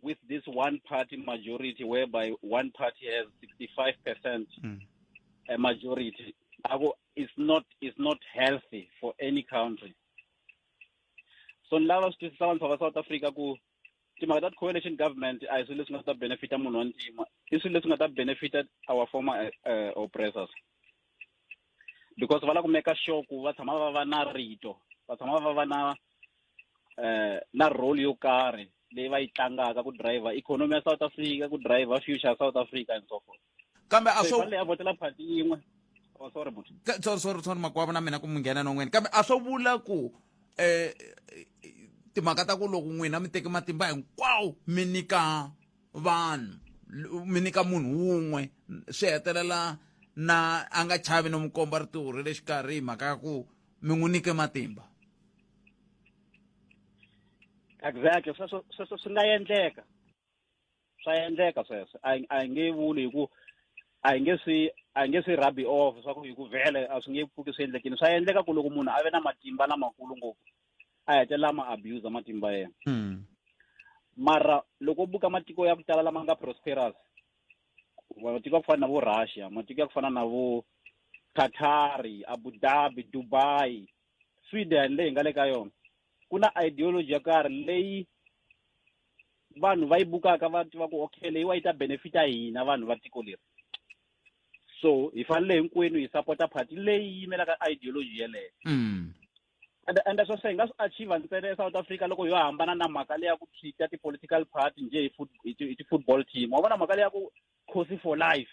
S6: with this one party majority whereby one party has 65% a majority. It's not healthy for any country. So lava stu South Africa ku timhaka ta coalition government a swilo leswi nga ta benefita munhu wa ntima i swilo leswi nga ta benefita our former oppressors, because va la ku make sure ku va tshama va va na rito, va tshama va va na role yo karhi leyi va yi tlangaka ku driver economy ya South Africa, ku driver future ya South Africa and so forth.
S1: Kambe
S6: a swo le votela party yin'we. Oh sorry but.
S1: Sorry makwavo na mina ku munghena no n'wena. Kambe a swo vula ku timhaka ta ku loko n'wina mi teki matimba hinkwawo mi nyika vanhu, mi nyika munhu wun'we, swi hetelela na a nga chavi no mi komba ritori le xikarhi hi mhaka ya ku mi n'wi nyike matimba.
S6: Exactly, sweswo swi nga endleka, swa endleka sweswo. A hi nge vuli hi ku a hi nge swi rub off swa ku hi ku vhele a swi nge pfuki swi endlekile. Swa endleka ku loko munhu a ve na matimba lamakulu ngopfu a hetelela ma abuse matimba yena. Mara loko buka matiko ya ku tala lama nga prosperous, matiko ya ku fana na vo Russia, matiko ya ku fana na vo Qatar, Abu Dhabi, Dubai, Sweden leyi nga le ka yona, ku na ideology ya karhi leyi vanhu va yi bukaka va tiva ku okay leyi wa yi ta benefita hina vanhu va tiko leri. So hi fanele hinkwenu hi supporta party leyi yimelaka ideology yeleyo. And that's what saying, that's achieve ntsena South Africa loko yo hambana na mhaka leya ku treat ti-political party nje hi football team. Wa vona mhaka leya ku Cosi for life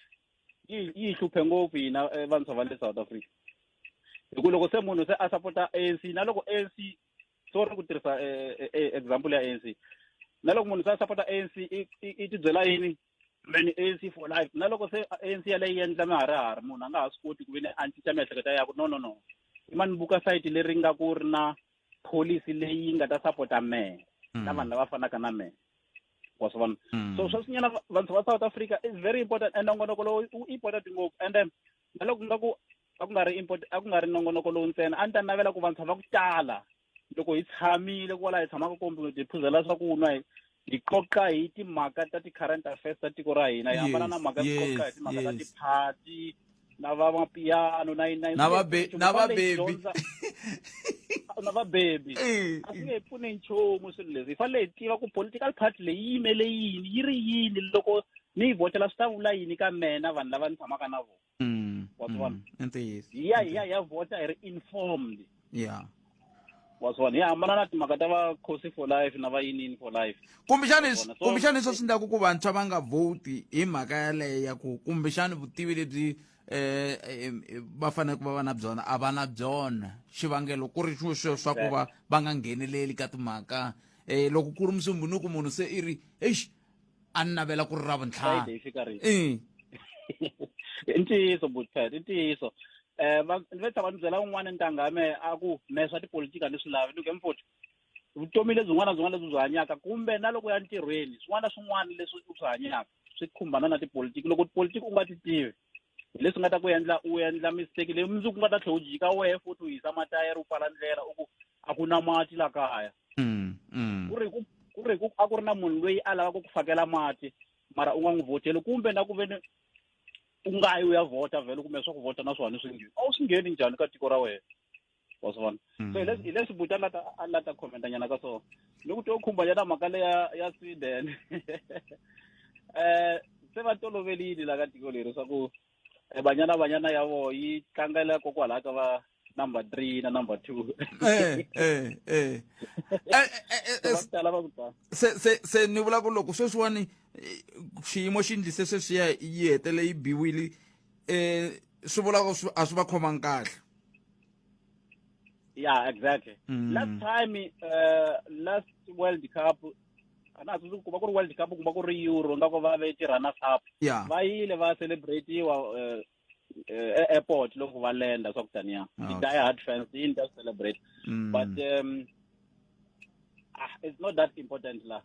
S6: yi hluphe ngopfu hina vantshwa va le South Africa. Hikuva loko se munhu se a supporta ANC na loko ANC, sorry ku tirhisa example ya ANC, na loko munhu se a supporta ANC i ti byela yini mani ANC for life, na loko se ANC yaleyi endla miharihari munhu a nga ha swi koti ku ve ni a cinca miehleketo ya ku no imani buka site leri nga ku ri na policy leyi nga ta supporta mehe na vanhu lava fanaka na mehe wa swi vona. So swo swinyana vanhu va South Africa is very important, and nongonoko lowu important ngopfu. And then na loko nga ku a ku nga ri nongonoko lowu ntsena, a ni ta navela ku vanhu va ku tala loko hi tshamile kwala hi tshamaka kombe hi phuzela swakunwa hi qoqa hi timhaka ta ti-current affairs ta tiko ra hina, hi hambana na mhaka hi qoqa hi timhaka ta ti-party na va mapiano na vabebi a swi nge hi pfuni nchumu swilo leswi. Hi fanele hi tiva ku political party leyi yi yimele yini, yi ri yini, loko ni yi votela swi ta vula yini ka mena vanhu lava ni tshamaka na vona. Wa swi vona, hi ya vota hi ri informed. Wa swi vona, hi hambana na timhaka ta va Cosi for life na va yinini for life.
S1: Kumbexani swo swi endlaku ku vantshwa va nga voti hi mhaka yaleyo ya ku kumbexani vutivi lebyi va fanele ku va na byona a va na byona, xivangelo ku ri sweswo swa ku va nga ngheneleli ka timhaka. Loko ku ri musumbunuku munhu se i ri eish a ni navela ku ri ra vuntlhanu.
S6: I ntiyiso Bullpet, i ntiyiso. Ni ve tshama ni byela un'wana ntanga ya mehe a ku mehe swa tipolitika ni swi lavi. Ni nge mfuthu vutomi lebyin'wana na byin'wana lebyi byi hanyaka kumbe na loko ya ntirhweni swin'wana na swin'wana leswi u swi hanyaka swi khumbana na tipolitiki. Loko tipolitiki u nga ti tivi leswi nga ta ku u endla mistake leyi mundzuku nga ta tlhela u jika wehe futhi u hisa matayere u pfala ndlela u ku a ku na mati la kaya. Ku ri a ku ri na munhu loyi a lavaka ku fakela mati mara u nga n'wi voteli, kumbe na ku ve ni u nga yi u ya vota vhele kumbe swa ku vota na swona swi ngheni a wu swi ngheni njhani ka tiko ra wena. Wa swi vona. So hi leswi Buta a la ta khomenta nyana ka swona loko to khumbanyana mhaka leya ya Sweden. Se va toloverile la ka tiko leri swa ku banyana ya vo yi tlangela kokwalaho ka number 3 na number 2
S1: se ni vula ku loko sweswiwani xiyimo xi ndlise sweswiya yi hetele yi biwile swi vula ku a swi va khomangi kahle.
S6: Yeah, exactly. Last time, last World Cup, ana tsundzuka ku va ku ri World Cup ku va ku ri Euro nga ko va ve ti runners up.
S1: Yeah.
S6: Va yile va celebrate-iwa airport loko va lenda swa ku taniya. The die hard fans didn't just celebrate. But it's not that important la.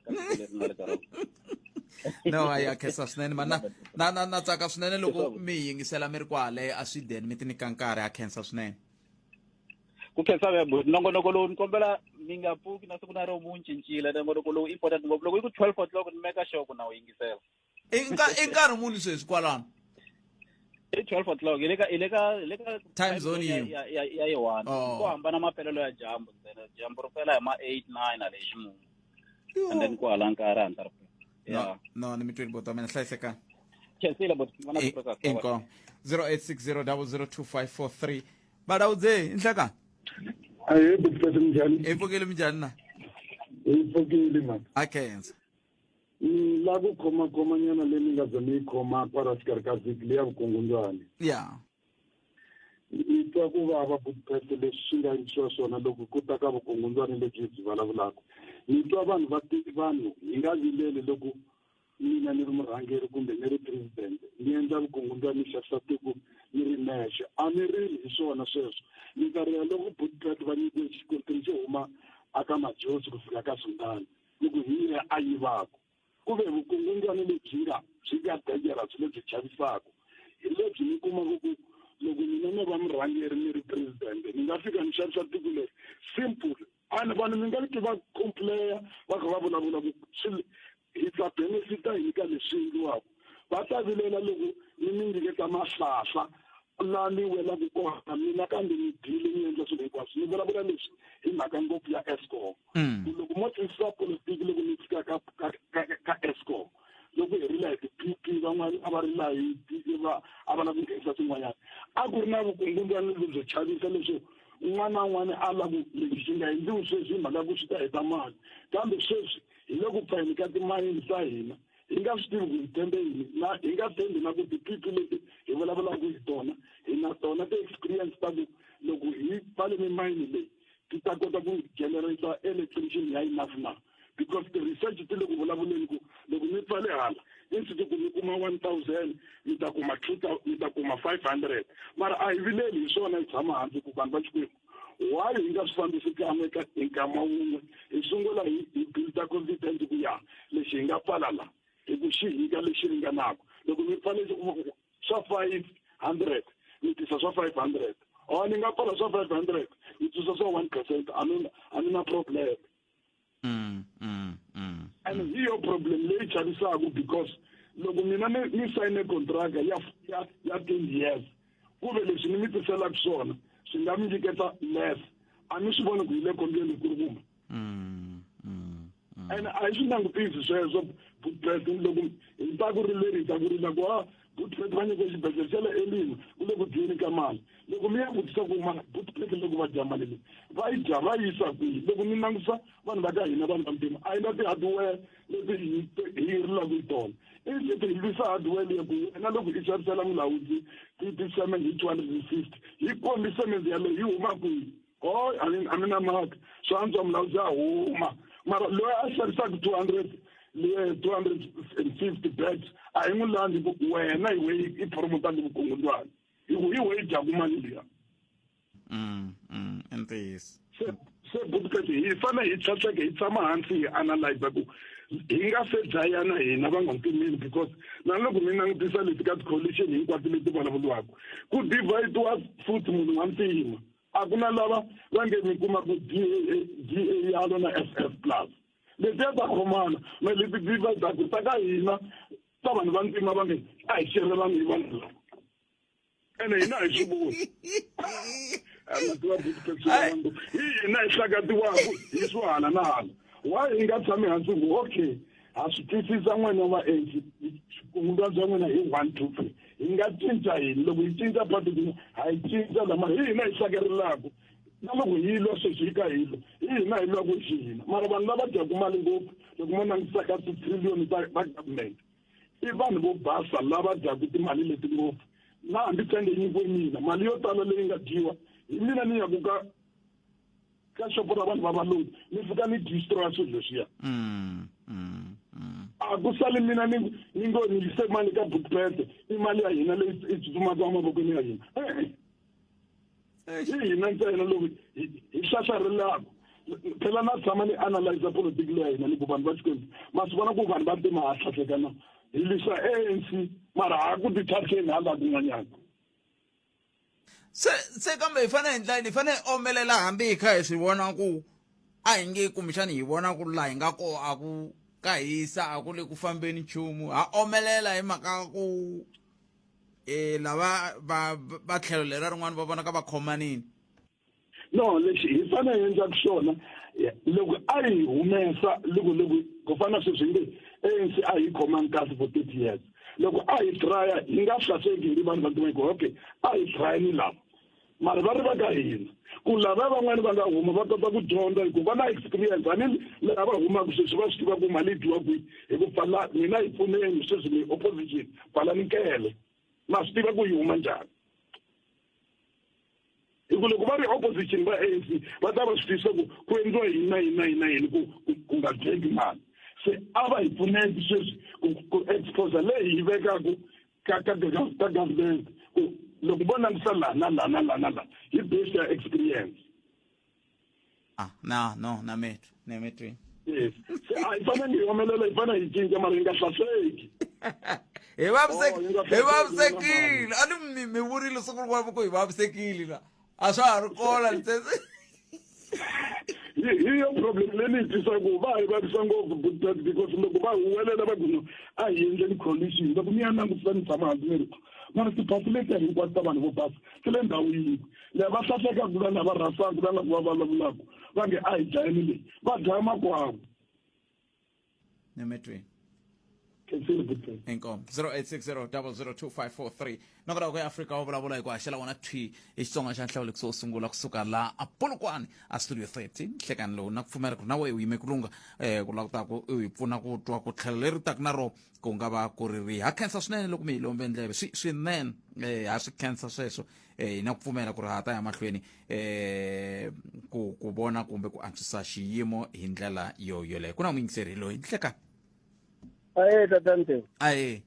S1: No, I khensa swinene mana na tsaka swinene loko mi yingisela mi ri kwale a Sweden mi ti nyika nkarhi a khensa swinene.
S6: Ku khensa nongonoko lowu ni kombela mi nga pfuki na siku na ro mu cincile nongonoko lowu important ngopfu loko yi ku 12 o'clock ni make sure ku na wu yingisela.
S1: I nkarhi muni sweswi kwalano?
S6: I 12 o'clock ileka
S1: time zone
S6: ya yi-1 ku hambana mapelelo ya jambu ntsena jambu ri pela hi ma 8 9 ale ximumu and then ku hala nkarhi hansi ri
S1: no ni mi tweli bota mina hlayisekani.
S6: khensile but vona ku process
S1: inko 0860002543 badawudze inhlaka
S3: Aye bukufethe njani?
S1: epokele minjani na?
S3: Ipokile man.
S1: Akhensa.
S3: La ku khoma nyana leyi nga zama yi khoma kwala xikarhi ka vhiki leyi ya vukungundwani.
S1: Yeah.
S3: Ni twa ku vava bukufethe leswi swi nga endliwa swona loko ku ta ka vukungundwani lebyi byi vulavulaka. Ni twa vanhu hi nga vileli loko mina ni ri murhangeri kumbe ni ri president ni endla vukungundwani ni xavisa tiko ni ri nexe a ni rili hi swona sweswo minkarhi ya loko bukufethe va nyike xikontiri xi huma aka majosi ku fika ka swindani loko hi a yivaka ku ve vukungundwani lebyi nga dangerous lebyi chavisaka hi lebyi ni kumaka ku loko mina ni va murhangeri ni ri president ni nga fika ni xavisa tiko leri simple and vanhu mi nga va complain va kha va vulavula ku hi ta benefita hi ka leswi endliwaka va ta vilela loko ni mi nyiketa mahlahla laha ni welaka kona mina kambe ni dile ni endla swilo hinkwaswo ni vulavula leswi hi mhaka ngopfu ya Eskom. Loko mo twisisa politiki loko ni fika ka Eskom loko hi rila hi ti-PP van'wana a va rila hi a va lava ku nghenisa swin'wanyana a ku ri na vukungundwani lebyo chavisa leswo un'wana na un'wana a lava lexi xi nga endliwi sweswi hi mhaka ku swi ta heta mali kambe sweswi hi le ku pfayeni ka timayini ta hina hi nga swi tivi ku hi tshembe yini hi nga tshembi na ku ti-people leti hi vulavulaka hi tona hi na tona ti-experience ta ku loko hi pfale mimayini leyi ti ta kota ku generate electrician ya enough na because ti-research ti le ku vulavuleni ku loko ni pfale hala instead ku ni kuma 1000 ni ta kuma 2000 ni ta kuma 500 mara a hi vileli hi swona hi tshama hansi ku vanhu va xikwembu why hi nga swi fambisi kan'we hi nkama wun'we hi sungula hi builda confidence ku ya lexi hi nga pfala la hi ku xi hika lexi ringanaka loko mi pfale swa 500 ni tisa swa 500 ni nga pfala swa 500 ni tisa swa 1% a ni na problem. And hi yo problem leyi chavisaka because loko mina ni sayine contract ya 10 years ku ve leswi ni mi tiselaka swona swi nga mi nyiketa less a ni swi vona ku hi le khombyeni kulukumba and a hi swi langutisi sweswo president loko hi ta ku ri leri hi ta ku rila ku butplate va nyike xibedhlele xa le elini ku le ku dyeni ka mali loko mi ya vutisa ku mara butplate loko va dya mali leyi va yi dya va yisa kwihi loko ni langutisa vanhu va ka hina vanhu va ntima a yi na ti-hardware leti hi rilaka hi tona ithi hi lwisa hardware leyi ku wena loko hi xavisela mulawudzi ti-cement hi 250 hi kombi cement yaleyo yi huma kwihi a mi na mhaka swi antswa mulawudzi a huma mara loyi a xavisaka 250 beds a hi n'wi landzi ku wena hi we i promotanga vukungundwani hi we hi dyaku mali liya
S1: ntiyiso
S3: se bukati hi fane hi tlhatlheke hi tshama hansi hi analyze ku hi nga se dlayana hina va nga ntimini because na loko mi langutisa leti ka ti-coalition hinkwato leti vulavuriwaka ku divide-wa futhi munhu wa ntima a ku na lava va nge mi kuma ku GA yalo na FF plus letiya ta khomana ma leti divide-aku ta ka hina ta vanhu va ntima va nge a hi xerelani hi vanhu lava ene hina hi swi voni hina hi hlakatiwaku hi swo hala na hala why hi nga tshami hansi ku okay ha swi twisisa n'wina vaendli swikungundwa bya n'wina hi 1 2 3 hi
S7: nga cinca yini loko yi cinca patu a yi cinca lama hina yi hlakerilaka na loko yi lo sweswi yi ka hilo hina hi lwa ku xina mara vanhu lava dyaku mali ngopfu loko mo langutisaka titriliyoni ta government i vanhu vo basa lava dyaku timali leti ngopfu na hambi tenge nyiko mina mali yo tala leyi nga dyiwa hi mina ni yaku ka xopo ra vanhu va valungu ni fika ni destroya swilo leswiya a ku sali mina ni ngo ni yise mali ka bookpete i mali ya hina leyi i tsutsumaka emavokweni ya hina hina ntsena loko hi hlahlarilaka phela na tshama ni analyze politiki leya hina ni ku vanhu va xikwembu ma swi vona ku vanhu va ntima ha hlahlekana hi lwisa ANC mara ha ku tithatheni hala kun'wanyana
S1: se kambe hi fanele omelela hambi hi kha hi swi vona ku a hi nge kumbexani hi vona ku laha hi nga ko a ku ka hisa a ku le ku fambeni nchumu ha omelela hi mhaka ku lava va tlhelo lera rin'wana va vona ka va khomanini
S7: no lexi hi fanele hi endlaka xona loko a hi humesa loko ku fana sweswi nge ANC a hi khomangi kahle for 30 years loko a hi traya hi nga hlaseki hi vanhu va ntima ku okay a hi traya ni lava mara va ri va ka hina ku lava van'wani va nga huma va kota ku dyondza hi ku va na experience ani lava va humaka sweswi va swi tiva ku mali yi dyiwa kwihi hi ku pfala mina hi pfuneni sweswi leyi opposition pfala ni nkele ma swi tiva ku yi huma njhani hi ku loko va ri opposition va ANC va ta va swi tisa ku endliwa yini ku nga dyeki mali se a va hi pfuneki sweswi ku expose leyi hi vekaku ka government loko vo langutisa la hi based ya experience
S1: na metro
S7: yes se a hi fanele hi humelela hi fanele hi cinca mara hi nga hlaseki
S1: hi vavisekile a ni mi vurile siku rin'wana ku hi vavisekile la a swa ha ri kona
S7: hi yo problem leyi ni yi tisaku va hi vavisa ngopfu because loko va huwelela va ku a hi endleni coalition loko mi ya langutisa ni tshama hansi ni ri mara tipopulation hinkwato ta vanhu vo basa ti le ndhawu yin'we leyi va hlahlekaku lana va rhasaku lana ku va vulavulaku va nge a hi dlayeni leyi va dlaya makwavo
S1: nemetweni inkomo 0860002543 nokora ku Afrika Wa Vulavula hi ku haxela wona thwi hi Xitsonga xa nhlawulo kuso sungula kusuka la a Polokwane a studio 30 nhlekani lowu na ku pfumela ku na wehe u yime ku lunga ku la ku ta ku hi pfuna ku twa ku tlhelo leri taku na ro ku nga va ku ri ha khensa swinene loko mi hi lombe ndleve swinene ha swi khensa sweswo hi na ku pfumela ku ri ha ta ya mahlweni ku vona kumbe ku antswisa xiyimo hi ndlela yoleyo ku na muyingiseri loyi nhlekani
S8: aye tatante
S1: aye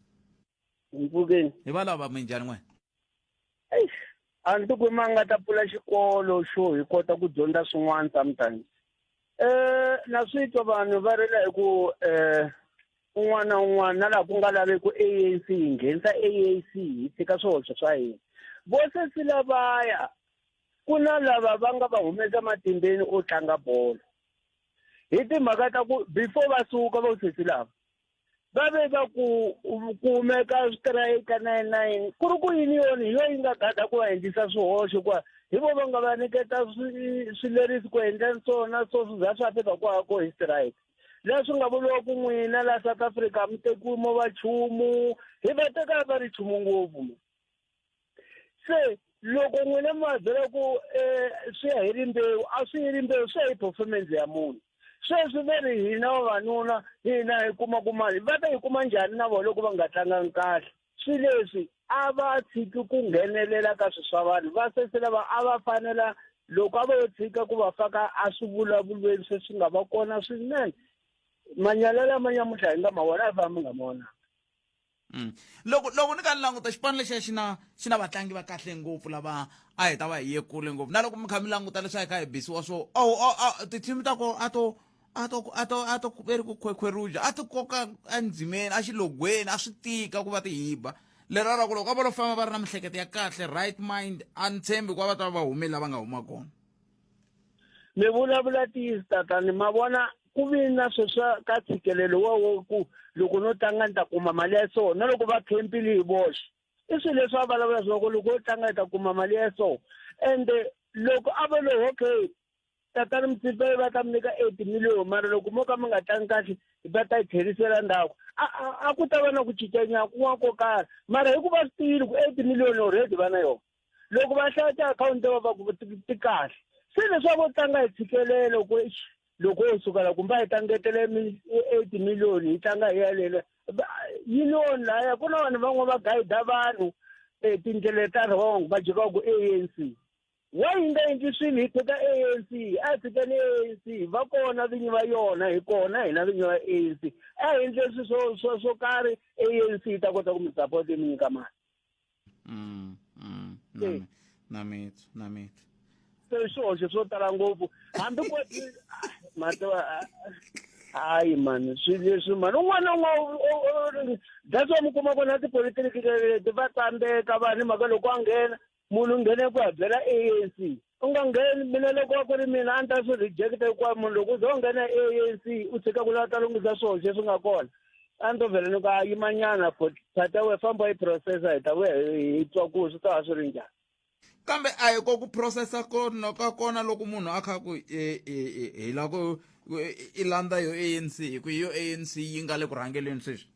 S8: mpfukeni
S1: hi va lava minjhani n'wena
S8: a ni tikuma nga ta pfula xikolo xo hi kota ku dyondza swin'wana sometimes na swi twa vanhu va rila hi ku un'wana na un'wana na laha ku nga laveki ANC hi nghenisa ANC hi tshika swihoxo swa hina vosesi lavaya ku na lava va nga va humesa matimbeni o tlanga bolo hi timhaka ta ku before va suka vosesi lava va ve va ku kumeka strike 99 ku ri ku yini yoni hi yo yi nga gada ku va endlisa swihoxo ku hi vo va nga va niketa swilerisi ku endla swona swo za swa fika kwako hi strike leswi nga vuriwa ku n'wina la South Africa mi tekumo va chumu hi va teka va ri chumu ngopfu se loko n'wina mi va byela ku swi ya hi rimbewu a swi hi rimbewu swi ya hi performance ya munhu sweswi ve ri hina vavanuna hina hi kuma ku mali va ta hi kuma njhani na vona loko va nga tlangangi kahle swi leswi a va tshiki ku nghenelela ka swi swa vanhu va sesi lava a va fanela loko a va yo tshika ku va faka a swivulavulweni sweswi nga va kona swinene manyalela manyamuhla hi nga ma vona a fambi nga mona
S1: loko ni ka ni languta xipano lexiya xi na vatlangi va kahle ngopfu lava a hi ta va hi ye kule ngopfu na loko mi kha mi languta leswi hi kha hi bisiwa swo tithimi ta ko a to veri ku khwekhweruja a ti koka endzimeni a xilogweni a swi tika ku va ti hiba lera ra ku loko a va lo famba va ri na mihleketo ya kahle right mind a ni tshembi ku va ta va humeli lava nga huma kona
S8: mi vulavula tiyisi tatani ma vona ku vi na sweswa ka ntshikelelo wa ku loko no tlanga ni ta kuma mali ya so na loko va khempile hi voxe i swilo leswi va vulavula swona ku loko u tlanga hi ta kuma mali ya so ende loko a va lo okay tatana Mtsipe va ta mi nyika 8 million mara loko mo ka mi nga tlangi kahle va ta yi tlherisela ndzhaku a ku ta va na ku cincanya kun'wana ko karhi mara hikuva swi tiyile ku 8 million already va na yona loko va hlaya tiakhawunti va ku ti kahle se leswaku u tlanga hi tshikelelo loko u suka la kumbe hi tlangetele 8 million hi tlanga hi yalele union laya ku na vanhu van'we va guide vanhu tindlela ta wrong va jika ku ANC why hi nga endli swilo hi teka ANC a tshikani ANC va kona vinyi va yona hi kona hina vinyi va ANC a hi endle swo karhi ANC ta kota ku mi support mi nyika mali
S1: na mito
S8: se swihoxo swo tala ngopfu hambi ku hayi mani swilo leswi mani un'wana na un'wana that's why mi kuma ku na tipolitiki leti va tsandeka vanhu mhaka loko a nghena munhu nghene ku ya byela ANC u nga ngheni mina loko a ku ri mina a ni ta swi rejecta kwa munhu loko u ze u nghena ANC u tshika ku lava ta lunghisa swihoxo swi nga kona a ni to vhela ni ku a yimanyana tata we famba hi processa hi ta vuya hi twa ku swi ta va swi ri njhani
S1: kambe a hi ko ku processa kona loko munhu a kha ku hi la ku i landza yo ANC hi ku yo ANC yi nga le ku rhangeleni sweswi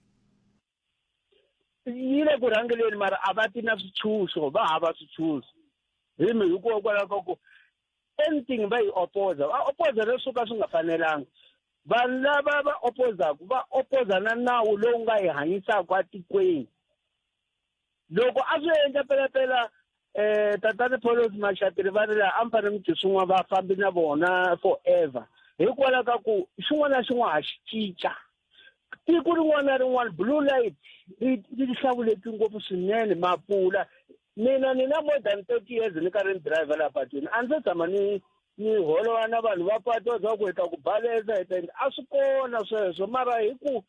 S8: yi le ku rhangeleni mara a va ti na switshunxo va hava switshunxo hi mi hikokwalaho ka ku anything va yi opposa va opposa leswo ka swi nga fanelanga vanhu lava va opposaku va opposa na nawu lowu nga hi hanyisaka atikweni loko a swi endla pelapela tatana Paulos Mashatile va ri la a mi fanele mi swin'wana va fambi na vona forever hikwalaho ka ku xin'wana na xin'wana ha xi cinca tiko rin'wana na rin'wana blue light ri hlawuleki ngopfu swinene mapula mina ni na more than 30 years ni karhi ni driver laha patwini a ndzi se tshama ni holova na vanhu va patu za ku heta ku baleza a swi kona sweswo mara hi ku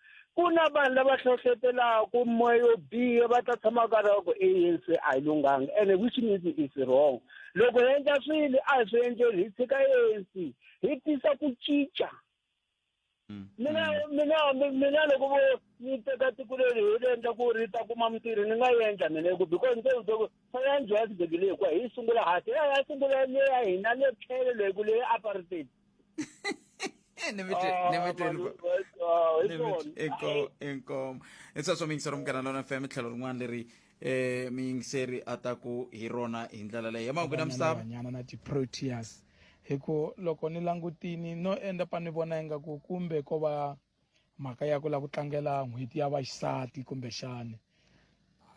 S8: na vanhu lava hlohletelaku moya yo biha va ta tshama karhi va ku ANC a yi lunghanga and which means is wrong loko hi endla swilo a hi swi endleli hi tshika ANC hi tisa ku cinca mina loko vo ni teka tiko leri hi ri endla ku ri ta kuma mintirho ni nga yi endla mina ku because ntseu ya Johannesburg leyi hikuva hi sungula hansi ya sungula leya hina le tlhelo leyi ku leyi apartheid
S1: inkomo i sweswo miyingiseri mukana lona FM tlhelo rin'wana leri miyingiseri a ta ku hi rona hi ndlela leyi ya mahungu na misava
S9: na ti-Proteas hiku loko ni langutini no enda pa ni vona ingaku kumbe ko va mhaka ya ku la ku tlangela n'hweti ya vaxisati kumbe xana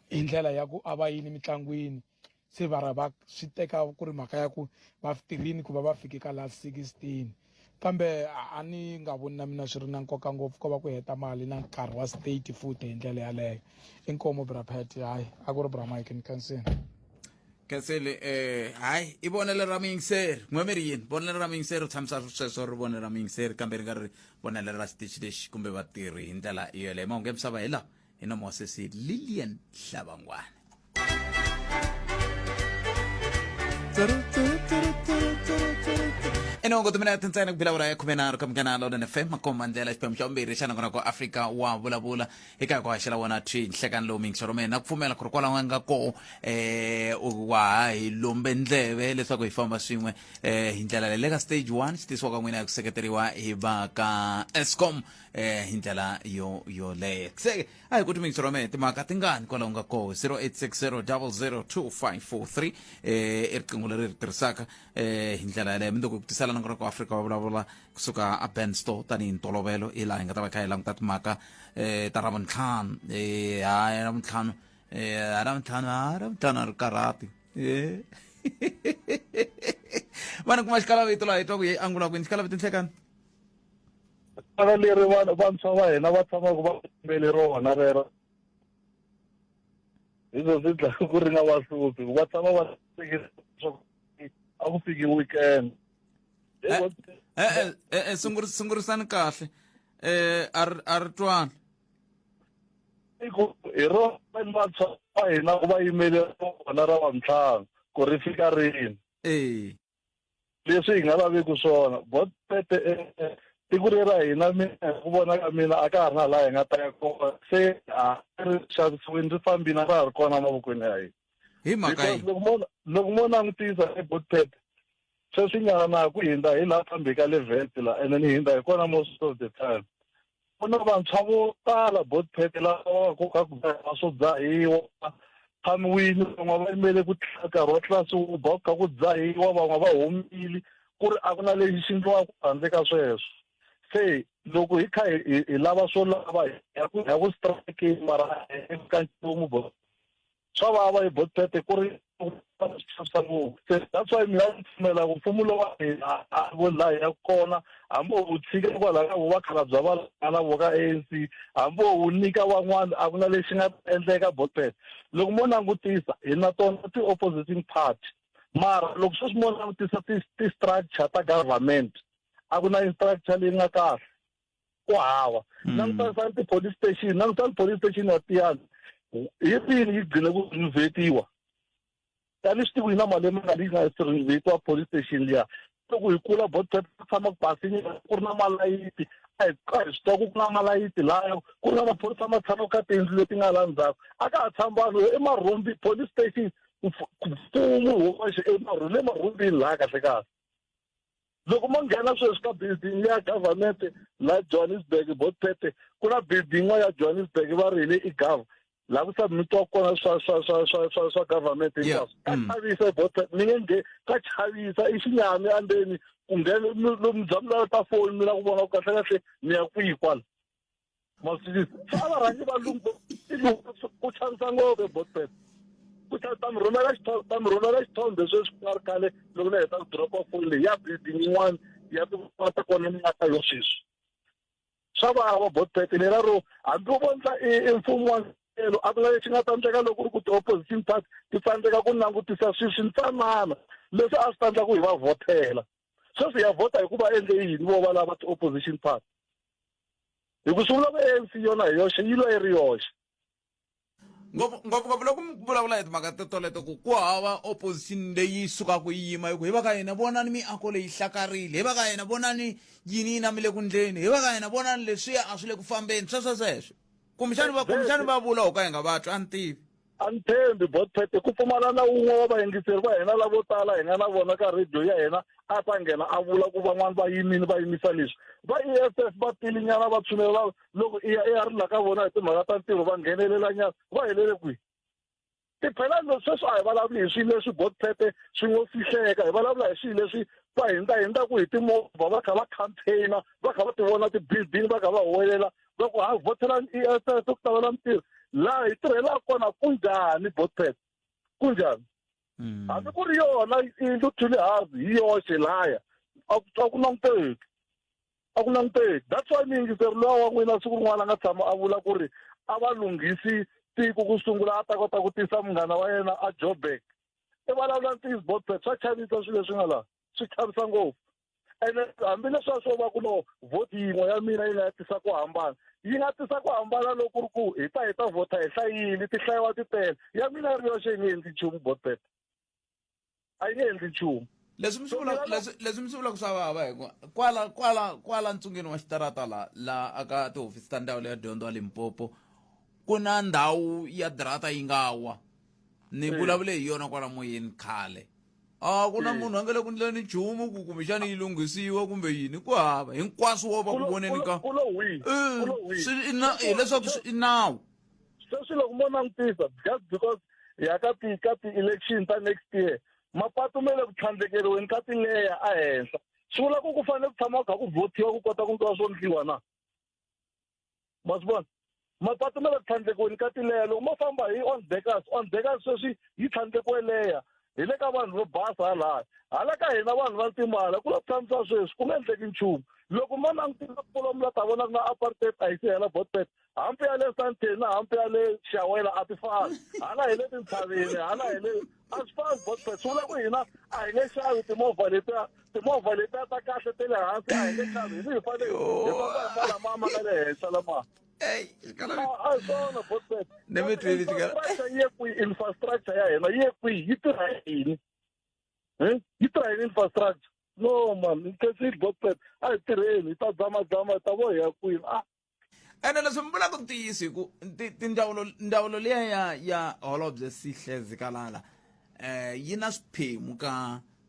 S9: hi ndlela ya ku a va yini mitlangwini se va swi teka ku ri mhaka ya ku va tirhini ku va va fike ka last 16 kambe a ni nga voni na mina swi ri na nkoka ngopfu ko va ku heta mali na nkarhi wa state futhi hi ndlela yaleyo inkomo brapet hayi a ku ri bra Mike ni kansini
S1: Kasele hayi i vonelo ra miyingiseri n'wameri yini vonelo ra miyingiseri u tshamisa sweswo ri vonelo ra miyingiseri kambe ri nga ri vonelo ra xitichi lexi kumbe vatirhi hi ndlela yeleyo mahungu ya misava hi lawa hi na Mosesi Lilian Hlavangwane inongo timinete ntsena ku vulavula ya 13 ka mkanalo na FM makomandlela xiphemu xa vumbirhi xa nangona ku Afrika wa vulavula eka ku haxela wona thi nhlekani lowu miyingisero mina ku pfumela ku ri kwalaho nga ko wa hi lombe ndleve leswaku hi famba swin'we hi ndlela leyi le ka stage 1 xi tisiwa ka n'wina ya ku seketeriwa hi va ka Eskom hi ndlela yo leyo se a hi ku timiyingisero mina timhaka tingani kwalaho nga ko 0860002543 i riqingho leri ri tirhisaka hi ndlela yaleyo mindoko ku tisela nangona ku Afrika wa vulavula kusuka a Ben Store tanihi ntolovelo hi laha hi nga ta va kha hi languta timhaka ta Ravuntlhanu hayi Ravuntlhanu ri karhati vana kuma xikalavito laha hi twa ku hi angula kwini xikalavito nhlekani
S3: aka leri vantshwa va hina va tshamaka va kombele rona rero hi zo swi dlaya ku ri nga vahluphi va tshama va a ku fiki weekend
S1: sungurisani kahle a ri twani
S3: hi rona vantshwa va hina ku va yimele rona ra Vantlhanu ku ri fika rini leswi hi nga laveki swona botete tiko ra hina mina ku vona ka mina a ka ha ri na laha hi nga ta ya kona se ri xavisiwini ri fambini a ra ha ri kona mavokweni ya hina
S1: hi mhaka
S3: loko mo langutisa ebotete sesinyana ku hinda hi la phambi ka le vet la and ni hinda hi kona most of the time ku na vantshwa vo tala botpet lava ku ka ku swo dzahiwa phamwini van'we va yimele ku nkarhi wa tlasi wu ba ka ku dzahiwa van'we va humile ku ri a ku na lexi xi endliwaka handle ka sweswo se loko hi kha hi lava swo lava ya ku strike mara eka nchumu bo swa vava hi botpet ku ri that's why mina ni pfumela ku mfumo lowa hina a vo laha ya kona hambi wu tshike kwalaho ka vuvakhalabya va lana vo ka ANC hambi wu nyika van'wana a ku na lexi nga endleka botpet loko mo langutisa hi na tona ti-oppositing party mara loko sweswi mo langutisa ti-structure ta government a ku na structure leyi nga kahle ku hava langutisa ti-police station langutisa police station ya tiyani hi rini yi gcine ku renovatiwa tani swi tivi na malembe nga leyi nga renovatiwa police station liya loko hi kula botpet ku tshama ku basini ku ri na malayiti a hi swi tiva ku na malayiti laha ku ri na maphorisa ma tshama ka tiyindlu leti nga la ndzhaku a ka ha tshama vanhu emarhumbi police station mfumo woxe le marhumbini laha kahle kahle loko mo nghena sweswi ka building ya government la Johannesburg botpet ku na building ya Johannesburg va ri i gov la ku submitiwa kona swa government hinkwaswo ka chavisa botpet mi nge ka chavisa i xinyami andeni ku nghena lomu byamula ta foni mi la ku vona ku kahle kahle mi ya kwihi kwala masisi swa varhangi va lungu ku chavisa ngopfu botpet ku ta mi rhumela xithombe sweswi ku nga ri khale loko ni heta ku dropa foni leyi ya building yin'wana ya ta kona ni nga ta yo sweswi swa vava botpet leraro hambi u vonisa i mfumo wa a ku na lexi nga ta endleka loko ri ku ti-opposition party ti tsandzeka ku langutisa swilo ntsanana leswi a swi ta endla ku hi va vhotela sweswi ya vhota hikuva endle yini vo va lava ti-opposition party hi ku sungula ku ANC yona hi yoxe yi lo yi ri yoxe
S1: ngopfungopfu loko mi vulavula hi timhaka toleto ku hava opposition leyi sukaka yi yima hi ku hi va ka hina vonani miako leyi hlakarile hi va ka hina vonani yini yi namile ku ndleni hi va ka hina vonani leswiya a swi le ku fambeni sweswo kumbexani va vula ho ka hi nga vatwi a ni tivi
S3: a ni tshembi botpet ku pfumala na wun'we wa vayingiseri va hina lavo tala hi nga na vona ka radio ya hina a ta nghena a vula ku van'wani va yimini va yimisa leswi va EFF va tilinyana va tshunelela loko i ya ri la ka vona hi timhaka ta ntirho va nghenelelanyana va helele kwihi tiphelani sweswi a hi vulavuli hi swilo leswi botpet swi ngo fihleka hi vulavula hi swilo leswi va hindzaku hi timovha va kha va campaigna va kha va ti vona ti-building va kha va huwelela loko ha votelani EFF ku ta vona mintirho laha hi tirhelaka kona ku njhani botpet ku njhani hambi ku ri yona yindlu tuli hansi hi yoxe laya a ku languteki that's why miyingiseri lowa wa n'wina siku rin'wana a nga tshama a vula ku ri a va lunghisi tiko ku sungula a ta kota ku tisa munghana wa yena a Joburg i vulavula ntiyiso botpet swa chavisa swilo leswi nga laha swi chavisa ngopfu ene hambileswi a swo va ku no vhoti yin'we ya mina yi nga ya tisa ku hambana yi nga tisa ku hambana loko ri ku hi ta vhota hi hlayile ti hlayiwa ti tele ya mina ri yoxe yi nge endli nchumu botpet a yi nge endli nchumu
S1: leswi mi swi vulaka swa vava hi kwala ntsungeni wa xitarata la aka tihofisi ta ndhawu leya dyondzo wa Limpopo ku na ndhawu ya dirata yi nga wa ni vulavule hi yona kwala moyeni khale a ku na munhu a nga le ku ndleni nchumu ku kumbexani yi lunghisiwa kumbe yini ku hava hinkwaswo wo va ku voneni ka hileswaku i nawu
S3: sweswi loko mo langutisa just because hi ya ka ti-election ta next year mapatu me le ku tlhandlekeriweni ka tileya a henhla swi vula ku fanele ku tshama ku kha ku vhothiwa ku kota ku twa swo ndliwa na ma swi vona mapatu me le ku tlhandlekeriweni ka tileya loko mo famba hi on deckers sweswi yi tlhandlekiwe leya hi le ka vanhu vo basa hala ka hina vanhu va timala ku la ku tshamisa sweswi ku nga endleki nchumu loko mo langutisa kulomula ta vona ku na apartheid a yi si hela botpet hampi ya le Sandton na hampi ya le Xawela a ti fani hala hi le tintshaveni hala hi le a swi fani botpet swi vula ku hina a hi nge xavi timovha letiya ta kahle te le hansi a hi nge xavi hi fanele hi famba hi mala mama ka le henhla lama a swona botpet infrastructure ya hina yi ye kwihi yi tirha yini yi tirha yini infrastructure no man nkesi botpet a hi tirheni hi ta zamazama hi ta vo hi ya kwini
S1: ene leswi mi vulaka ntiyiso hi ku ndzawulo liya ya holobye Sihle Zikalala yi na swiphemu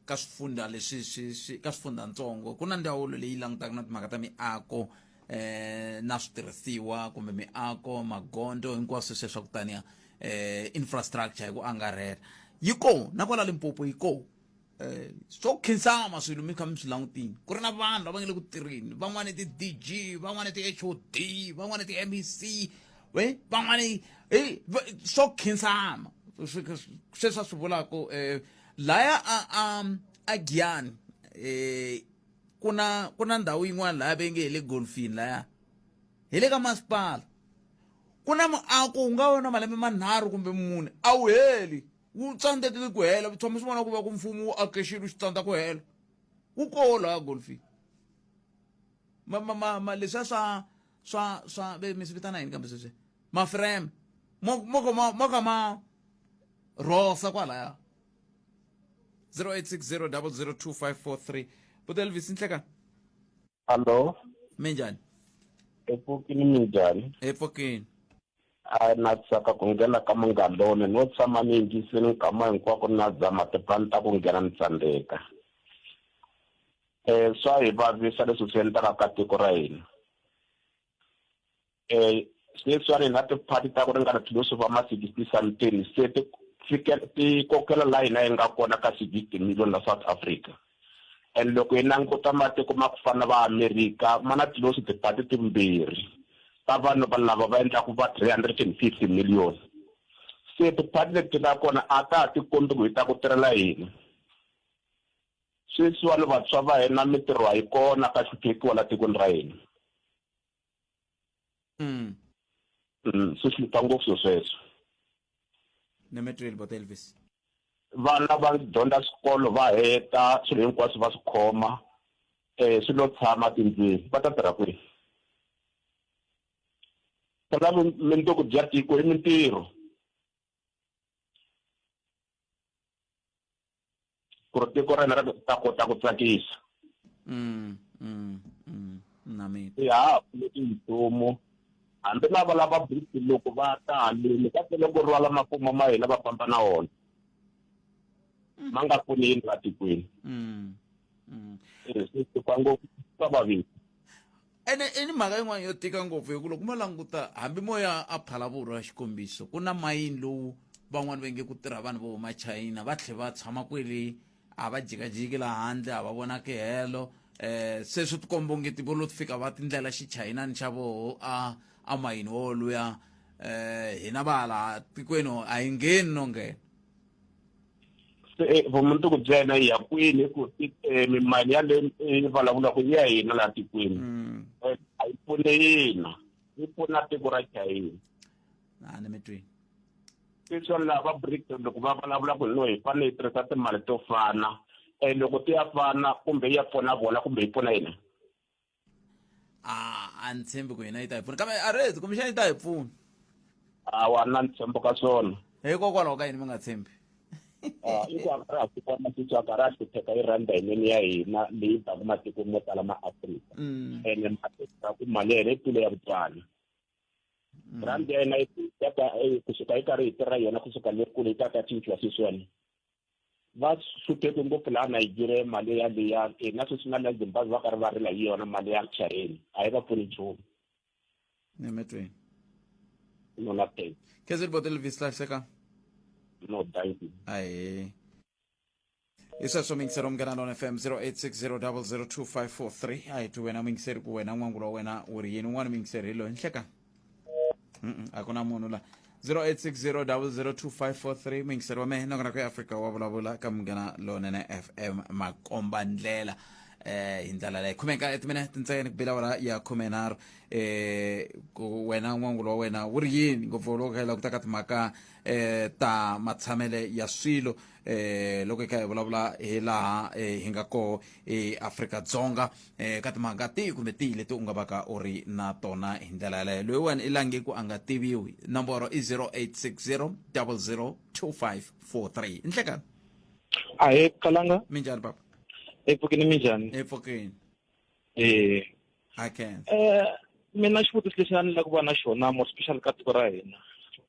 S1: ka swifundza leswi ka swifundzatsongo ku na ndzawulo leyi langutaka na timhaka ta miako na switirhisiwa kumbe miako magondzo hinkwaswo sweswo kutaniya infrastructure hi ku angarhela yi kona na kwala Limpopo yi kona swo khinsama swilo mi kha mi swi langutini ku ri na vanhu lava nga le ku tirheni van'wana ti DG van'wana ti HOD van'wana ti MEC van'wana swo khinsama sweswo swi vulaka laya a Giyani kuna ndhawu yin'wana laya va nge hi le golfini laya hi le ka masipala ku na muako wu nga wona malembe manharhu kumbe mune a wu heli wu tsandzekile ku hela tshama swi vona ku va ku mfumo wu ake xilo xi tsandza ku hela wu koho laya golfini leswiya swa mi swi vitana yini kambe sweswi maframe mo ka ma rosa kwalaya 0860002543 Buti Elvis Nhleka.
S10: Hello.
S1: Minjani?
S10: Epokini minjani?
S1: Epokini.
S10: Na tsaka ku nghena ka Mangalone no tshama ni yingiseni nkama hinkwako na zama tipani ta ku nghena ni tsandzeka. Swa hi vavisa leswi swi endlaka ka tiko ra hina. Sweswiwani na tipati ta ku ringana kilo swi va ma 60 something se ti kokela la hina yi nga kona ka 60 million la South Africa. And loko hi languta matiko ma ku fana va America ma na kilo swi tipati timbirhi ta vanhu va lava va endlaku va 350 million. Se tipati leti nga kona a ta ti kombi ku hi ta ku tirhela hina. Sweswiwani vatswa va hina mitirho a yi kona ka xitekiwa la tikweni ra hina. Swi hlupha ngopfu sweswo.
S1: Nemetrile Buti Elvis.
S10: Vana va dyondza xikolo va heta swilo hinkwaswo va swi khoma swi lo tshama tindlwini va ta tirha kwihi? Kana mintirho bya tiko i mintirho ku ri tiko ra hina ra ta kota ku tsakisa. Ya nchumu hambi na va lava briti loko va ta haleni ka tele ku rhwala makumu ma hina va famba na wona ma nga pfuni yini la tikweni.
S1: Ene mhaka yin'wana yo tika ngopfu hi ku loko mo languta hambi moya a Phalabulwa xikombiso ku na mayini lowu van'wana va nge ku tirha vanhu vo huma China va tlhe va tshama kwele a va jikajiki laha handle a va vona kihelo se swi tikomba onge ti volo fika va tindlela xichinani xa voho a mayini wo luya hina va hala tikweni a hi ngheni no nghena.
S10: Vumundzuku bya hina hi ya kwini ku mimali ya le vulavulaka yi ya hina laha tikweni a yi pfune hina yi pfuna tiko ra China.
S1: Ni mi twini.
S10: Sweswiwani laha va BRICS loko va vulavula ku no hi fanele hi tirhisa timali to fana loko ti ya fana kumbe yi ya pfuna vona kumbe yi pfuna hina.
S1: A ni tshembi ku hina yi ta hi pfuna kambe a rezi kumbexana yi ta hi pfuna.
S10: Hawa na ni tshembo ka swona.
S1: Hikokwalaho ka yini mi nga tshembi?
S10: I ku a swi kona switswaka ra hlupeka yi rhanda yinene ya hina leyi taka matiko mo tala ma Afrika ene matiko ku mali ya hina yi tlule ya vutswali. Rhandi ya hina kusuka yi karhi hi tirha yona kusuka le kule yi ta ka cinciwa sweswiwani va hlupheke ngopfu laha Nigeria mali ya liya na sweswi na le Zimbabwe va karhi va rila hi yona mali ya China a yi va pfuni nchumu.
S1: Ni mi twini.
S10: No nothing.
S1: Khezeli Buti Elvis Hlahleka.
S10: No, thank you.
S1: Aye. Isa so mingisero Mganano FM 0860002543. Ayi tu wena mingiseri ku wena n'wangulo wena uri yini un'wana mingiseri hi lo Nhleka. A ku na munhu la 0860002543 mingiseri wa mehe nokona ku Afrika Wa Vulavula ka Mganano nene FM makomba ndlela hi ndlela leyi khumeka timinete ntsena ku bila wala ya khumenharhu ku wena n'wangulo wa wena wu ri yini ngopfu loko hela ku ta ka timhaka ta matshamele ya swilo loko hi kha hi vulavula hi laha hi nga koho eAfrika-Dzonga ka timhaka tihi kumbe tihi leti u nga va ka u ri na tona hi ndlela yaleyo loyi wena i lange ku a nga tiviwi nomboro i 0860002543 Nhleka.
S11: Ahe Kalanga.
S1: Minjani papa?
S11: Epokini minjani?
S1: Epokini.
S11: I
S1: can.
S11: Mina xivutiso lexi a ni lava ku va na xona more special ka tiko ra hina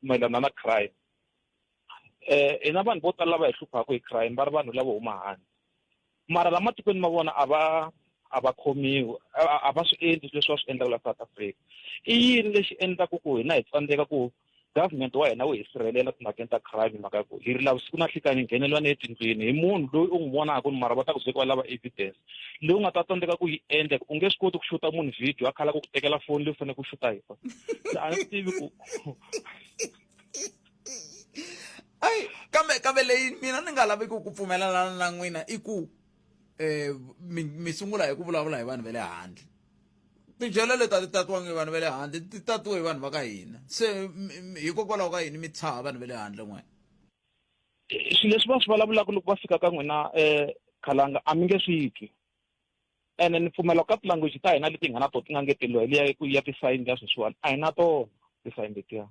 S11: mayelana na crime. Hina vanhu vo tala lava hi hluphaka hi crime va ri vanhu lava huma handle mara la matikweni ma vona a va khomiwi a va swi endli leswi va swi endlaka la South Africa. I yini lexi endlaka ku hina hi tsandzeka ku government wa hina wu hi sirhelela timhakeni ta crime mhaka ku hi ri lava siku na nhlikani hi ngheneliwa ni etindlwini hi munhu loyi u n'wi vonaka ni mara va ta ku byeka va lava evidence leyi u nga ta tsandzeka ku yi endla u nge swi koti ku xuta munhu video a khala ku ku tekela foni leyi u fanele ku xuta hi yona. Se a ni tivi ku
S1: Ay, kambe leyi mina ni nga laveki ku pfumelelana na n'wina i ku mi sungula hi ku vulavula hi vanhu va le handle. Tijelo leti a ti tatiwangi hi vanhu va le handle ti tatiwe hi vanhu va ka hina. Se hikokwalaho ka yini mi tshava vanhu va le handle n'wina?
S11: swilo leswi va swi vulavulaka loko va fika ka n'wina Khalanga a mi nge swi twi. Ene ni pfumela ka tilanguage ta hina leti hi nga na tona ti nga ngeteliwa liya ku ya ti-sign ya sweswiwani a hi na tona ti-sign letiya.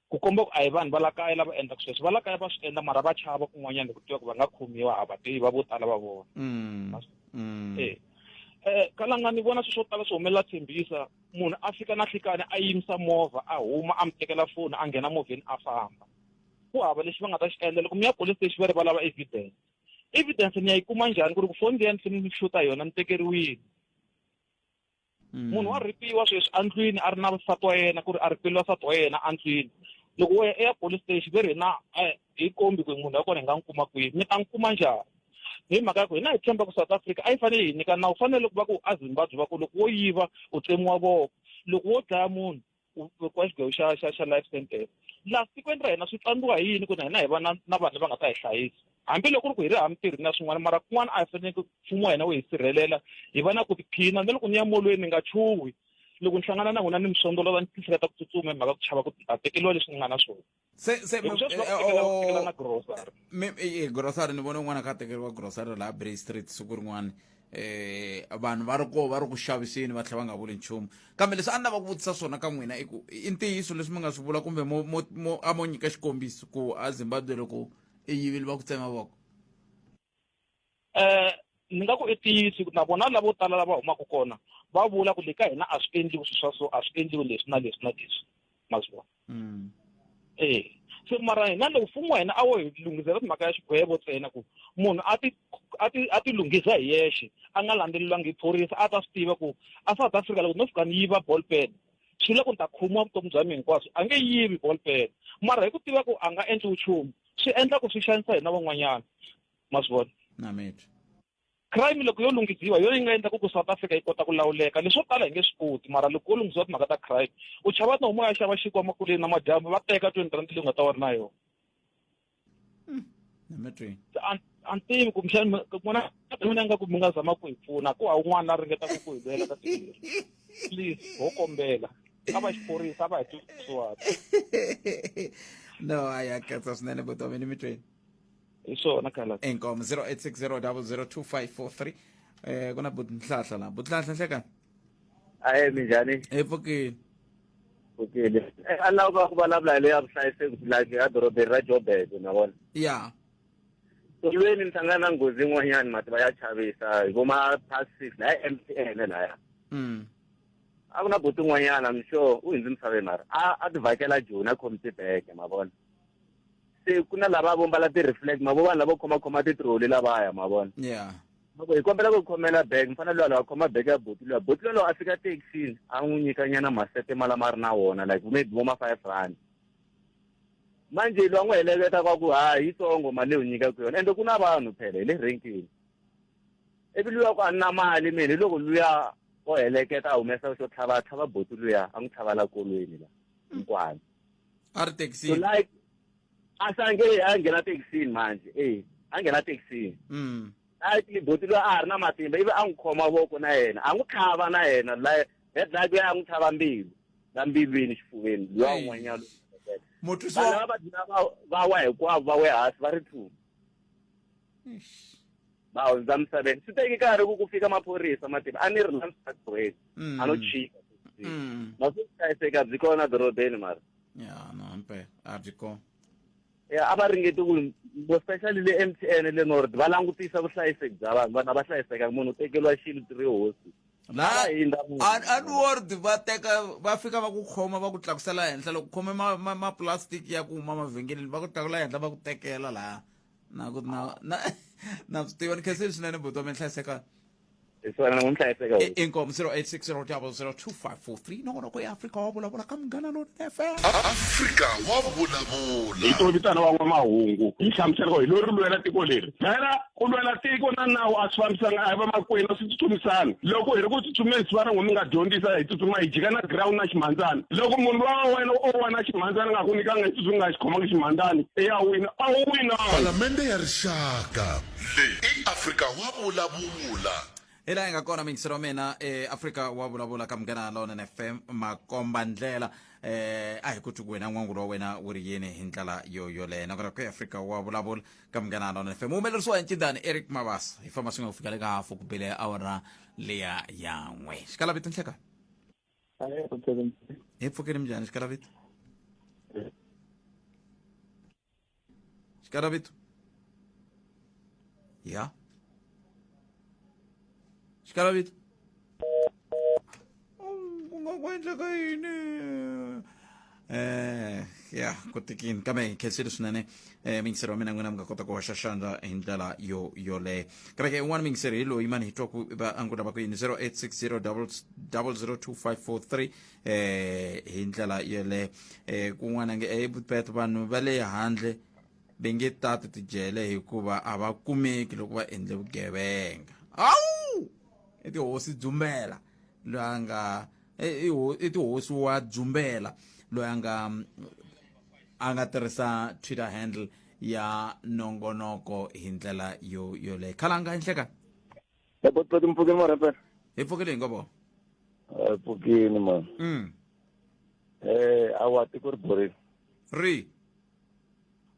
S11: Ku komba ku a hi vanhu va la kaya lava endlaka sweswo va la kaya va swi endla mara va chava kun'wanyana ku tiva ku va nga khomiwa a va tivi va vo tala va vona. Khalanga ni vona swilo swo tala swi humelela tshembisa munhu a fika na nhlikani a yimisa movha a huma a mi tekela foni a nghena movheni a famba. Ku hava lexi va nga ta xi endla loko mi ya police station va ri va lava evidence ni ya yi kuma njhani ku ri ku foni leyi ni fanele ni xuta yona ni tekeriwile. Munhu wa ripiwa sweswi andlwini a ri na nsati wa yena ku ri a ripeliwa nsati wa yena andlwini. Loko wo ya police station va ri hina hi kombi ku munhu wa kona hi nga n'wi kuma kwihi mi ta n'wi kuma njhani. Hi mhaka ku hina hi tshemba ku South Africa a yi fanele hi nyika nawu fanele ku va ku a Zimbabwe va ku loko wo yiva u tsemiwa voko loko wo dlaya munhu u vekiwa xigwevo xa life sentence. Laha tikweni ra hina swi tsandziwa hi yini ku na hina hi va na vanhu lava nga ta hi hlayisa hambiloko ri ku hi ri hamitirhi na swin'wana mara kun'wana a hi fanele mfumo wa hina wu hi sirhelela hi va na ku tiphina na loko ni ya molweni ni nga chuhi loko ni hlangana na n'wina ni mi sondolola ni tihleketa ku tsutsuma hi mhaka ku chava ku ta tekeliwa leswi ni nga na swona.
S1: Grocery ni vona un'wana ka tekeriwa grocery laha Bray Street siku rin'wana vanhu va ri ku xaviseni va tlhela va nga vuli nchumu kambe leswi a ni lava ku vutisa swona ka n'wina i ku i ntiyiso leswi mi nga swi vula kumbe a mo nyika xikombiso ku a Zimbabwe loko i yivile va ku tsema voko.
S11: Ni nga ku i ntiyiso na vona lavo tala lava humaka kona va vula ku le ka hina a swi endliwi swilo swa so a swi endliwi leswi na leswi na leswi ma swi vona. Se mara hina loko mfumo wa hina a wo hi lunghisela timhaka ya xigwevo ntsena ku munhu a ti lunghisa hi yexe a nga landzeleriwangi hi phorisa a ta swi tiva ku a South Africa loko no fika ni yiva ball pen swi vula ku ni ta khomiwa vutomi bya mina hinkwaswo a nge yivi ball pen mara hi ku tiva ku a nga endli nchumu swi endla ku swi xanisa hina van'wanyana ma swi vona. Crime loko yo lunghisiwa yo yi nga endla ku South Africa yi kota ku lawuleka leswo tala hi nge swi koti mara loko yo lunghisiwa timhaka ta crime u chava na huma ya xava xikwama kuleni na madyambu va teka 20 rand leyi nga ta va ri na yona. A ni tivi ku mixana n'wana mina nga ku mi nga zama ku hi pfuna ku ha un'wana a ringeta ku hi lwela ka tirhi please ho kombela a va xiphorisa a va hi twisiwaka.
S1: No a ya katsa swinene vutomi ni mitweni
S11: hi swona Khalanga.
S1: Inkomo 0860002543 ku na Butinhlahla la Butinhlahla hlekani.
S12: Minjhani?
S1: Pfukile.
S12: Pfukile. A ni lava ku vulavula hi leyi ya vuhlayiseki like ya dorobeni ra Joburg na vona.
S1: Ya.
S12: Tolweni ni hlangana na nghozi yin'wanyana mati va ya chavisa hi voma past 6 la ya MTN laya. A ku na buti n'wanyana I'm sure u hundzi misaveni mara a ti vhakela Joni a khomisi beke ma vona. Se ku na lava vo mbala ti-reflect ma vo vanhu lavo khomakhoma titroli lavaya ma vona. Loko hi kombela ku khomela bag mfanele loyi a khoma bag ya buti loyi a fika taxini a n'wi nyika nyana masete mala ma ri na wona like maybe vo ma 5 rand. Manje lo n'wi heleketa kwa ku hayi yitsongo mali leyi u nyikaka yona ende ku na vanhu phela hi le renkini. Ivi luya ku a na mali mina loko luya o heleketa a humesa xo tlhava buti luya a n'wi tlhavala kolweni la hinkwana.
S1: A ri taxini.
S12: So like asange a nghena taxini manje a nghena taxini. Actually buti luya a ri na matimba ivi a n'wi khoma voko na yena a n'wi tlhava na yena la headlight ya n'wi tlhava mbilu la mbilwini xifuveni luya un'wanyana. Va wa hinkwavo va we hansi va ri 2 va hundza misaveni swi teki nkarhi ku fika maphorisa matimba a ni ri la msatwesi a no chika ma swi hlayiseka byi kona dorobeni mara
S1: no mpe a byi kona
S12: a va ringeti ku especially le MTN le North va langutisa vuhlayiseki bya vanhu vanhu va hlayiseka munhu u tekeliwa xilo 3 hosi
S1: Unword va fika va ku khoma va ku tlakusela henhla loko khome ma plastic ya ku huma mavhengeleni va ku tlakusela henhla va ku tekela laha nakuthi na swi tiva ni khenseli swinene buti wa minhlayiseka
S12: Iswana ngumhlayiseka.
S1: inkomo 0860002543 nongonoko ya Afrika wa vulavula ka Munghana Lonene FM.
S2: Afrika wa vulavula.
S7: Ito vitana wa mahungu yi hlamusela hi lori lwela tiko leri phela ku lwela tiko na nawu a swi fambisana a hi va makwenu swi tsutsumisana loko hi ri ku tsutsumeni swi va ri n'wina mi nga dyondzisa hi tsutsuma hi jika na ground na ximhandzani loko munhu wa wena o wa na ximhandzani nga ku nyikanga hi tsutsumi nga xi khomanga ximhandzani ya wina a wu wina.
S2: Palamende ya rixaka leyi i Afrika wa vulavula.
S1: Ela inga kona mingisero mina Afrika wa vulavula ka Munghana Lonene FM makomba ndlela a hi kuti wena n'wangulo wa wena wu ri yini hi ndlela yoleyo nakona ku Afrika wa vulavula ka Munghana Lonene FM humelerisiwa hi ncindani Eric Mavasa hi famba swin'we ku fika le ka hafu ku bile awara leya yan'we xikalavito nhleka hi pfukeni minjhani xikalavito xikalavito ya xikalavito kungakwendleka yini ya kotikini kambe hi khensile swinene mingiseri wa mina n'wina mi nga kota ku hoxa xandla hi ndlela yoleyo kambe ke un'wana mingiseri hi loyi mani hi twa ku va anguta va ku yini 0860002543 hi ndlela yoleyo kun'wana nge ebutpet vanhu va le handle va nge tati tijele hikuva a va kumeki loko va endle vugevenga awu i tihosi Dzumbela loyi a nga i tihosi wa Dzumbela loyi a nga tirhisa Twitter handle ya nongonoko hi ndlela yoleyo khalanga inhleka
S12: Epototi mpfukeni mo rapela.
S1: hi pfukile hi ngobo
S12: Mpfukeni man. Awa tiko ri borile.
S1: ri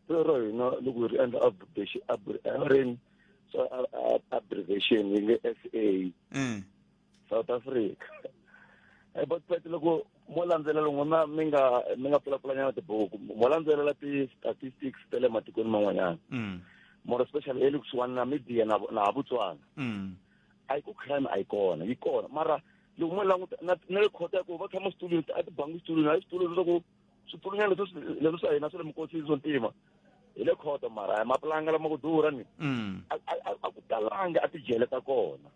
S12: Pero loko ri endla abbreviation yi nge SA South Africa. But loko mo landzelela n'wina mi nga pfulapfulanyana tibuku mo landzelela ti-statistics ta le matikweni man'wanyana more especially le kusuhani na Namibia na Botswana a yi ku crime a yi kona yi kona mara loko mo languta na le khota ya ku va tshama switulweni a tibangi switulweni a switulweni leswaku swipfulunyana leswi swa hina swa le minkosini swo ntima hi le khota mara a mapulanga lama ku durha ni a ku talanga a tijele ta kona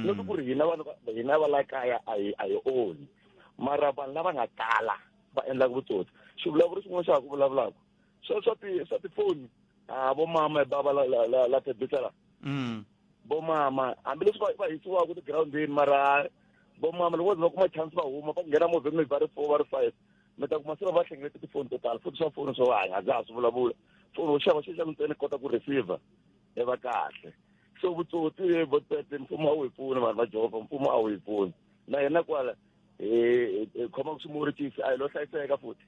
S12: loko ku ri hina va la kaya a hi onhi mara vanhu lava nga tala va endlaka vutsotsi xivulavuri xin'wana xa ha ku vulavulaka swa tifoni vo mama hi bava la tebisela vo mama hambileswi va hisiwaka tigirawundini mara vo mama loko va kuma chance va huma va nghena movheni va ri 4 va ri 5 mi ta kuma se va hlengeleta tifoni to tala futhi swa foni swo hanya za ha swi vulavula foni wo xava xi xa ntsena kota ku receiver va kahle so vutsotsi votpete mfumo a wu hi pfuni vanhu va jova mfumo a wu hi pfuni na yena kwala khoma ku swimorikisi a hi lo hlayiseka futhi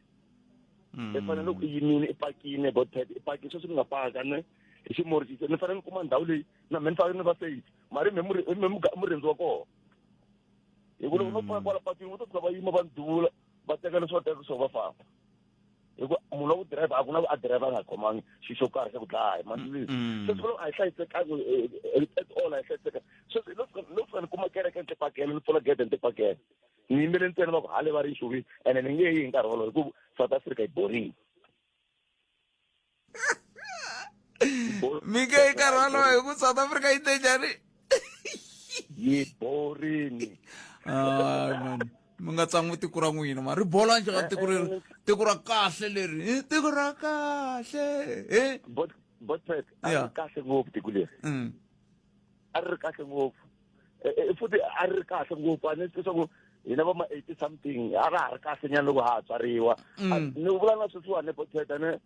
S12: i fanele loko i yimile i pakile votpete i pakile sweswi mi nga paka ne hi ximorikisi ni fanele ni kuma ndhawu leyi na me ni fanele ni va safe mara murenzi wa kona hi ku loko no paka kwala patwini vo to tshuka va yima va ndula va teka leswi va teka swo va famba hikuva munhu wa ku driver a ku na a driver a nga khomangi xi xo karhi xa ku dlaya mandzilisi sweswi loko a hi hlayisekangi at all a hi hlayisekanga sweswi loko fane ni kuma kereke ni tipakela ni pfula gede ni tipakela ni yimele ntsena va ku hale va ri xuvile ene ni nge yi hi nkarhi wolowo hikuva South Africa yi borile
S1: mi nge yi nkarhi wolowo hi ku South Africa yi te njhani
S12: yi borini
S1: man mi nga tsan'wi tiko ra n'wina ma ri bola njhani tiko ra kahle leri tiko ra kahle
S12: botpet a ri kahle ngopfu tiko leri a ri kahle ngopfu futhi a ri kahle ngopfu a ni leswaku hina va ma 80 something a ra ha ri kahle nyana loko ha ha tswariwa ni vula na sweswiwani botpet ane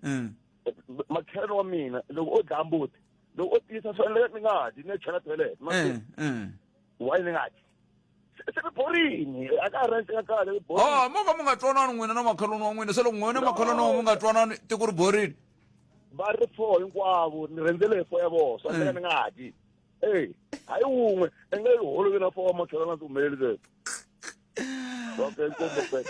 S12: makheleni wa mina loko o dlaya mbuti loko o tiyisa swi endleka ni nga dyi ni chela toilet why ni nga dyi se mi borini a ka ha ri kahle
S1: mo ka mi nga twanani n'wina na makheloni wa n'wina se loko n'wina makheloni wa mi nga twanani tiko ri borini
S12: va ri 4 hinkwavo ni rendzele hi 4 ya vona swi endleka ni nga dyi hayi wun'we i nge yi holovi na 4 wa makheloni na tihumeleli okay kombe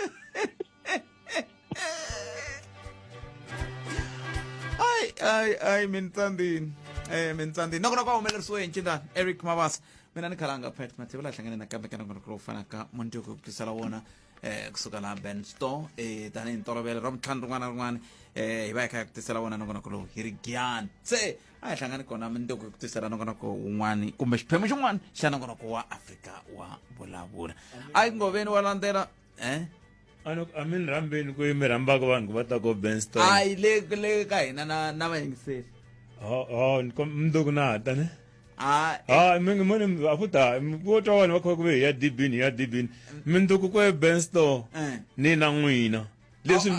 S1: ai mintsandini nokona kwa humelerisiwe hi ncindani Eric Mavasa mina ni khalanga pet mathevela hlangane na kambe ka nongonoko lowu fanaka mundzuku ku tisala wona kusuka la Ben Store tanihi ntolovelo ra vutlhanu rin'wana hi va hi kha hi ku tisela wona nongonoko lowu hi ri giyani se a hi hlangani kona mindoko hi ku tisela nongonoko wun'wani kumbe xiphemu xin'wana xa nongonoko wa Afrika wa Vulavula. Ike Ngobeni wa landzela
S13: amin rambeni ku mi rambaka vanhu va ta ko Ben Store
S1: ai le ka hina na vayingiseri
S13: mndoko na ta ne
S1: ah
S13: mingi mone afuta vo twa vanhu va kha ku ve ya dibini mndoko ku Ben Store ni na n'wina leswi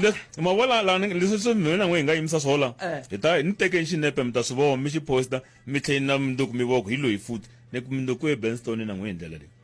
S13: ma vola la leswi swi mina n'we hi nga yimisa swola hi ta ni teke xinepe mi ta swi vona mi xi posta mi tlhela na mndoko mi voko hi loyi futhi ne ku mndoko ku Ben Store ni na n'we hi ndlela leyi.